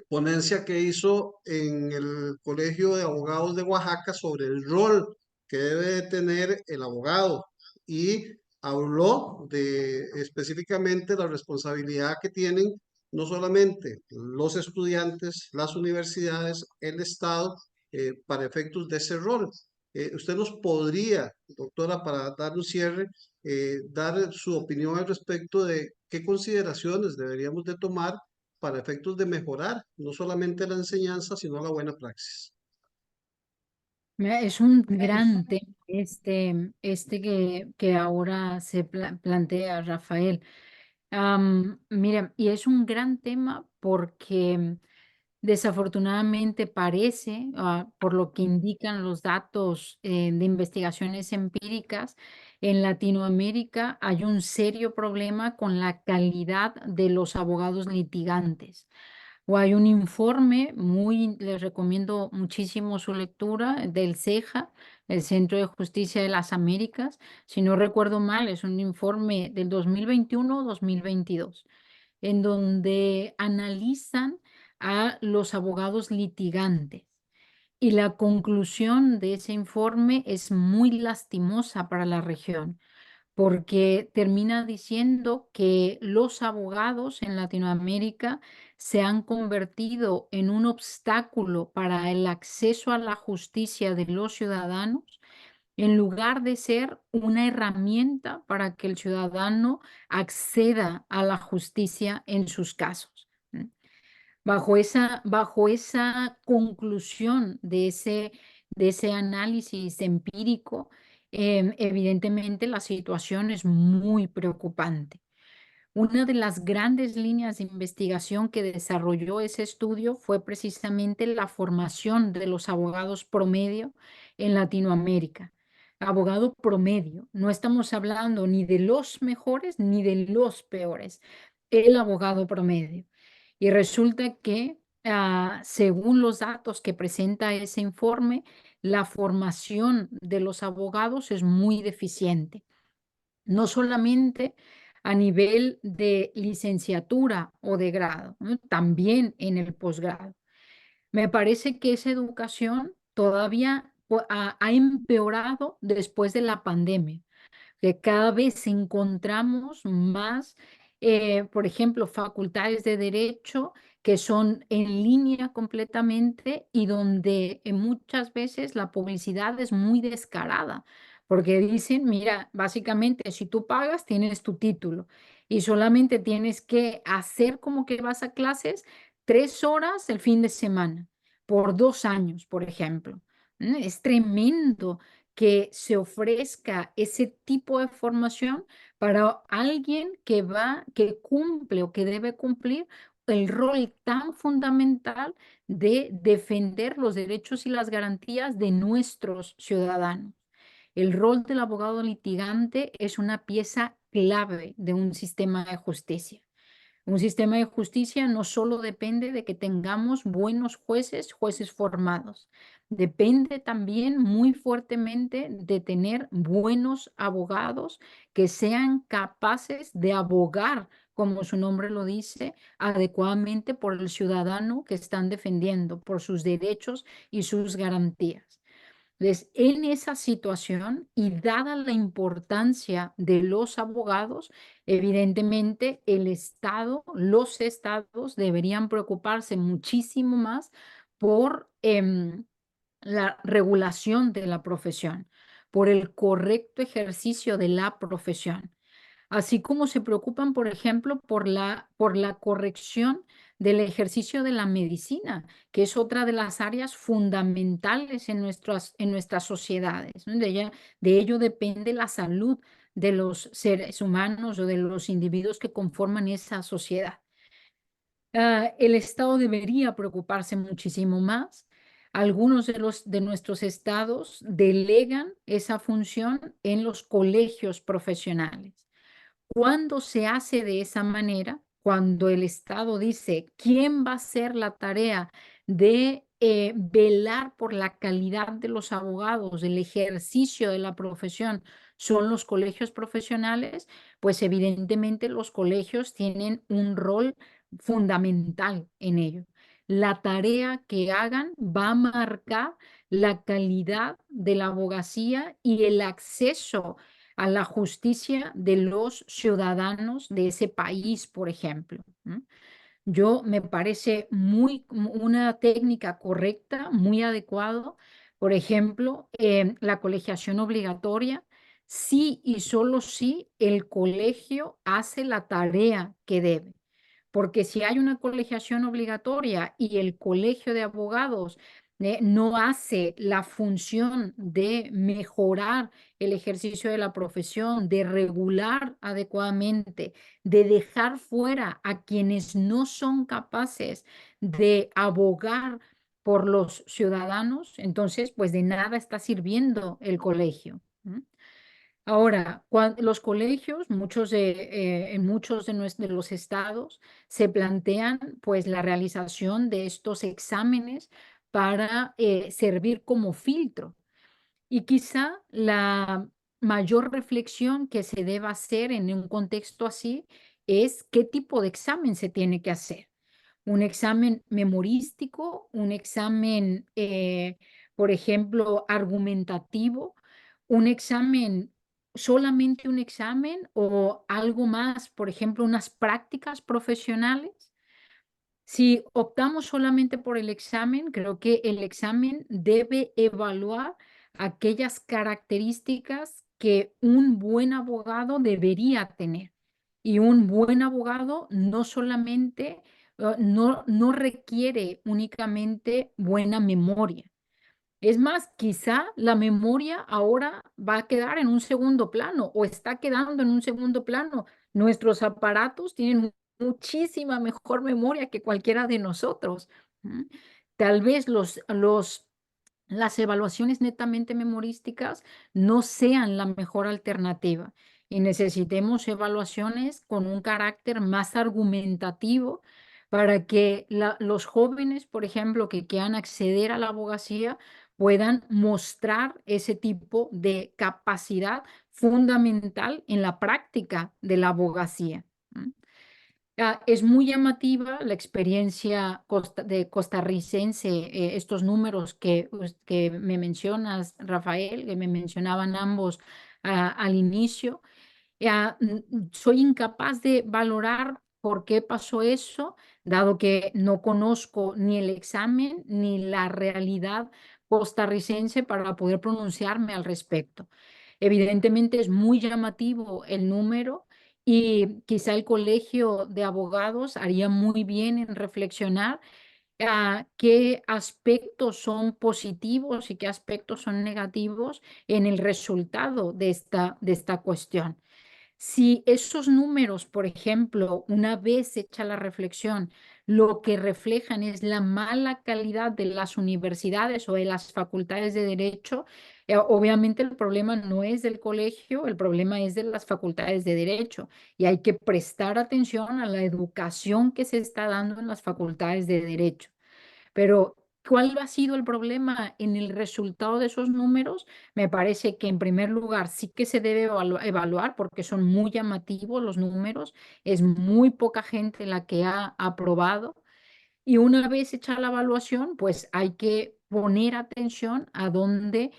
ponencia que hizo en el Colegio de Abogados de Oaxaca sobre el rol que debe de tener el abogado y habló de específicamente la responsabilidad que tienen no solamente los estudiantes, las universidades, el Estado, para efectos de ese rol. Usted nos podría, doctora, para dar un cierre, dar su opinión al respecto de qué consideraciones deberíamos de tomar para efectos de mejorar no solamente la enseñanza, sino la buena praxis. Es un gran tema que ahora se plantea, Rafael. Mira, y es un gran tema porque desafortunadamente parece, por lo que indican los datos de investigaciones empíricas, en Latinoamérica hay un serio problema con la calidad de los abogados litigantes. O hay un informe les recomiendo muchísimo su lectura del CEJA, el Centro de Justicia de las Américas. Si no recuerdo mal, es un informe del 2021-2022, en donde analizan a los abogados litigantes. Y la conclusión de ese informe es muy lastimosa para la región porque termina diciendo que los abogados en Latinoamérica se han convertido en un obstáculo para el acceso a la justicia de los ciudadanos, en lugar de ser una herramienta para que el ciudadano acceda a la justicia en sus casos. Bajo esa conclusión de ese análisis empírico, evidentemente la situación es muy preocupante. Una de las grandes líneas de investigación que desarrolló ese estudio fue precisamente la formación de los abogados promedio en Latinoamérica. Abogado promedio, no estamos hablando ni de los mejores ni de los peores, el abogado promedio. Y resulta que, según los datos que presenta ese informe, la formación de los abogados es muy deficiente, no solamente a nivel de licenciatura o de grado, ¿no? También en el posgrado. Me parece que esa educación todavía ha empeorado después de la pandemia, que cada vez encontramos más, por ejemplo, facultades de derecho que son en línea completamente y donde muchas veces la publicidad es muy descarada, porque dicen, mira, básicamente si tú pagas tienes tu título y solamente tienes que hacer como que vas a clases 3 horas el fin de semana por 2 años, por ejemplo. Es tremendo que se ofrezca ese tipo de formación para alguien que cumple o que debe cumplir el rol tan fundamental de defender los derechos y las garantías de nuestros ciudadanos. El rol del abogado litigante es una pieza clave de un sistema de justicia. Un sistema de justicia no solo depende de que tengamos buenos jueces, jueces formados, depende también muy fuertemente de tener buenos abogados que sean capaces de abogar, como su nombre lo dice, adecuadamente por el ciudadano que están defendiendo, por sus derechos y sus garantías. Entonces, en esa situación y dada la importancia de los abogados, evidentemente el Estado, los estados deberían preocuparse muchísimo más por la regulación de la profesión, por el correcto ejercicio de la profesión. Así como se preocupan, por ejemplo, por la corrección del ejercicio de la medicina, que es otra de las áreas fundamentales en nuestras sociedades, ¿no? De ello depende la salud de los seres humanos o de los individuos que conforman esa sociedad. El Estado debería preocuparse muchísimo más. Algunos de nuestros estados delegan esa función en los colegios profesionales. Cuando se hace de esa manera, cuando el Estado dice quién va a hacer la tarea de velar por la calidad de los abogados, el ejercicio de la profesión, son los colegios profesionales, pues evidentemente los colegios tienen un rol fundamental en ello. La tarea que hagan va a marcar la calidad de la abogacía y el acceso a la justicia de los ciudadanos de ese país, por ejemplo. Yo me parece una técnica correcta, muy adecuado. Por ejemplo, la colegiación obligatoria, sí y solo si el colegio hace la tarea que debe. Porque si hay una colegiación obligatoria y el colegio de abogados no hace la función de mejorar el ejercicio de la profesión, de regular adecuadamente, de dejar fuera a quienes no son capaces de abogar por los ciudadanos, entonces pues de nada está sirviendo el colegio. Ahora, los colegios, en muchos de los estados, se plantean pues la realización de estos exámenes para servir como filtro. Y quizá la mayor reflexión que se deba hacer en un contexto así es qué tipo de examen se tiene que hacer. Un examen memorístico, un examen, por ejemplo, argumentativo, un examen, solamente un examen o algo más, por ejemplo, unas prácticas profesionales. Si optamos solamente por el examen, creo que el examen debe evaluar aquellas características que un buen abogado debería tener. Y un buen abogado no solamente, no requiere únicamente buena memoria. Es más, quizá la memoria ahora va a quedar en un segundo plano o está quedando en un segundo plano. Nuestros aparatos tienen muchísima mejor memoria que cualquiera de nosotros. Tal vez las evaluaciones netamente memorísticas no sean la mejor alternativa y necesitemos evaluaciones con un carácter más argumentativo para que los jóvenes, por ejemplo, que quieran acceder a la abogacía, puedan mostrar ese tipo de capacidad fundamental en la práctica de la abogacía. Es muy llamativa la experiencia de costarricense, estos números que me mencionas, Rafael, que me mencionaban ambos al inicio. Soy incapaz de valorar por qué pasó eso, dado que no conozco ni el examen ni la realidad costarricense para poder pronunciarme al respecto. Evidentemente es muy llamativo el número y quizá el Colegio de Abogados haría muy bien en reflexionar qué aspectos son positivos y qué aspectos son negativos en el resultado de esta cuestión. Si esos números, por ejemplo, una vez hecha la reflexión, lo que reflejan es la mala calidad de las universidades o de las facultades de derecho, obviamente el problema no es del colegio, el problema es de las facultades de derecho y hay que prestar atención a la educación que se está dando en las facultades de derecho. Pero, ¿cuál ha sido el problema en el resultado de esos números? Me parece que en primer lugar sí que se debe evaluar porque son muy llamativos los números, es muy poca gente la que ha aprobado y una vez hecha la evaluación, pues hay que poner atención a dónde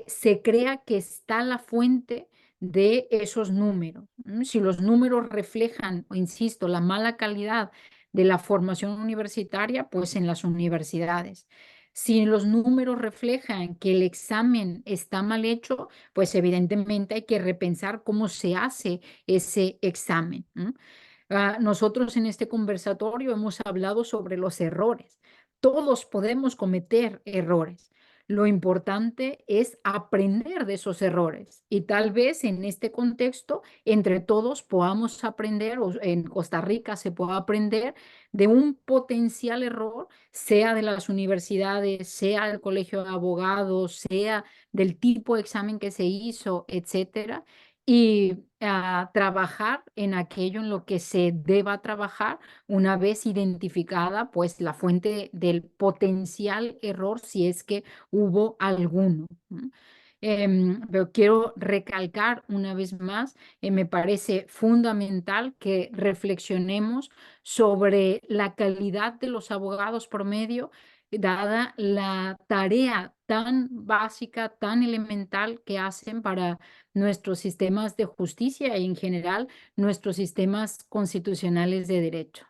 se crea que está la fuente de esos números. Si los números reflejan, o insisto, la mala calidad de la formación universitaria, pues en las universidades. Si los números reflejan que el examen está mal hecho, pues evidentemente hay que repensar cómo se hace ese examen. Nosotros en este conversatorio hemos hablado sobre los errores. Todos podemos cometer errores. Lo importante es aprender de esos errores y tal vez en este contexto entre todos podamos aprender, o en Costa Rica se pueda aprender de un potencial error, sea de las universidades, sea del colegio de abogados, sea del tipo de examen que se hizo, etcétera, y trabajar en aquello en lo que se deba trabajar una vez identificada pues la fuente del potencial error si es que hubo alguno. Pero quiero recalcar una vez más, me parece fundamental que reflexionemos sobre la calidad de los abogados promedio, dada la tarea tan básica, tan elemental que hacen para nuestros sistemas de justicia y en general nuestros sistemas constitucionales de derecho.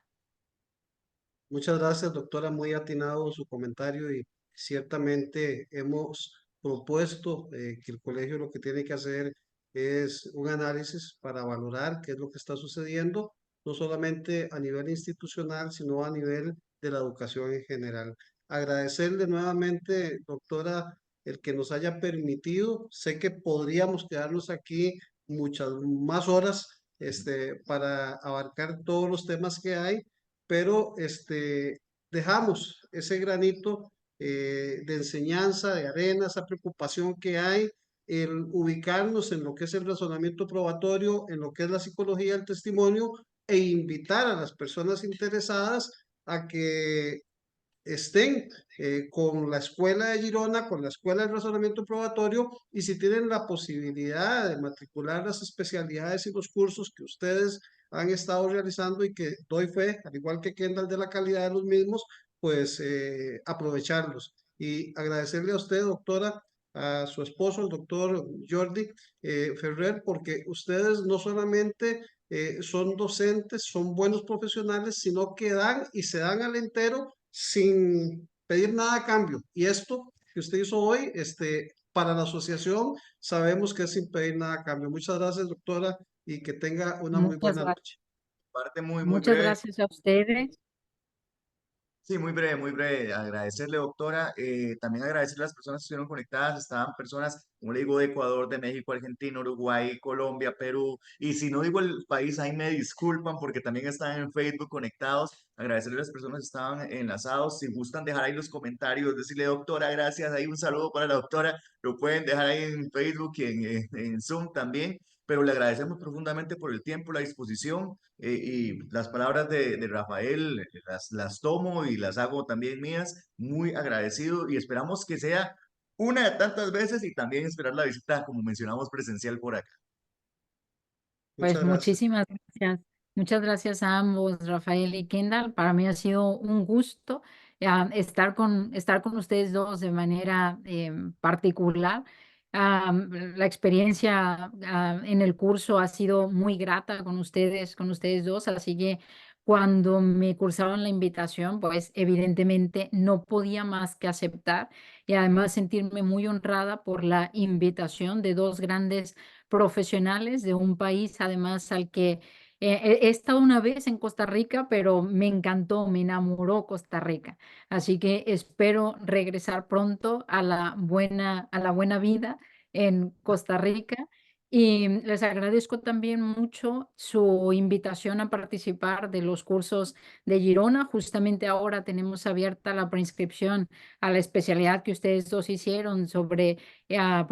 Muchas gracias, doctora, muy atinado su comentario y ciertamente hemos propuesto que el colegio lo que tiene que hacer es un análisis para valorar qué es lo que está sucediendo, no solamente a nivel institucional, sino a nivel de la educación en general. Agradecerle nuevamente, doctora, el que nos haya permitido. Sé que podríamos quedarnos aquí muchas más horas, para abarcar todos los temas que hay, pero dejamos ese granito de enseñanza, de arena, esa preocupación que hay, el ubicarnos en lo que es el razonamiento probatorio, en lo que es la psicología del testimonio e invitar a las personas interesadas a que estén con la escuela de Girona, con la escuela de razonamiento probatorio, y si tienen la posibilidad de matricular las especialidades y los cursos que ustedes han estado realizando y que doy fe, al igual que Kendall, de la calidad de los mismos, pues aprovecharlos. Y agradecerle a usted, doctora, a su esposo, el doctor Jordi Ferrer, porque ustedes no solamente son docentes, son buenos profesionales, sino que dan y se dan al entero sin pedir nada a cambio. Y esto que usted hizo hoy, para la asociación, sabemos que es sin pedir nada a cambio. Muchas gracias, doctora, y que tenga una muy Muchas buena gracias. noche. Parte muy Muchas breve. gracias a ustedes. Sí, muy breve, muy breve. Agradecerle, doctora. También agradecerle a las personas que estuvieron conectadas. Estaban personas, como le digo, de Ecuador, de México, Argentina, Uruguay, Colombia, Perú. Y si no digo el país, ahí me disculpan porque también están en Facebook conectados. Agradecerle a las personas que estaban enlazados. Si gustan dejar ahí los comentarios, decirle, doctora, gracias. Ahí un saludo para la doctora. Lo pueden dejar ahí en Facebook y en Zoom también. Pero le agradecemos profundamente por el tiempo, la disposición y las palabras de Rafael las tomo y las hago también mías, muy agradecido y esperamos que sea una de tantas veces y también esperar la visita, como mencionamos, presencial por acá. Pues Muchas gracias. muchísimas gracias. Muchas gracias a ambos, Rafael y Kendall. Para mí ha sido un gusto estar con ustedes dos de manera particular. La experiencia en el curso ha sido muy grata con ustedes dos, así que cuando me cursaron la invitación, pues evidentemente no podía más que aceptar y además sentirme muy honrada por la invitación de dos grandes profesionales de un país, además al que he estado una vez en Costa Rica, pero me encantó, me enamoró Costa Rica. Así que espero regresar pronto a la buena vida en Costa Rica. Y les agradezco también mucho su invitación a participar de los cursos de Girona. Justamente ahora tenemos abierta la preinscripción a la especialidad que ustedes dos hicieron sobre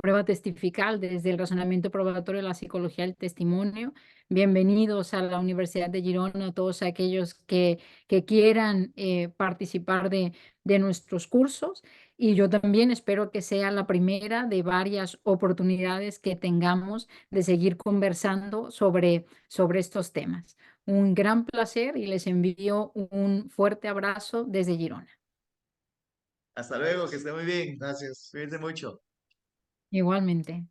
prueba testifical desde el razonamiento probatorio de la psicología del testimonio. Bienvenidos a la Universidad de Girona, todos aquellos que quieran participar de nuestros cursos. Y yo también espero que sea la primera de varias oportunidades que tengamos de seguir conversando sobre estos temas. Un gran placer y les envío un fuerte abrazo desde Girona. Hasta luego, que esté muy bien. Gracias. Cuídense mucho. Igualmente.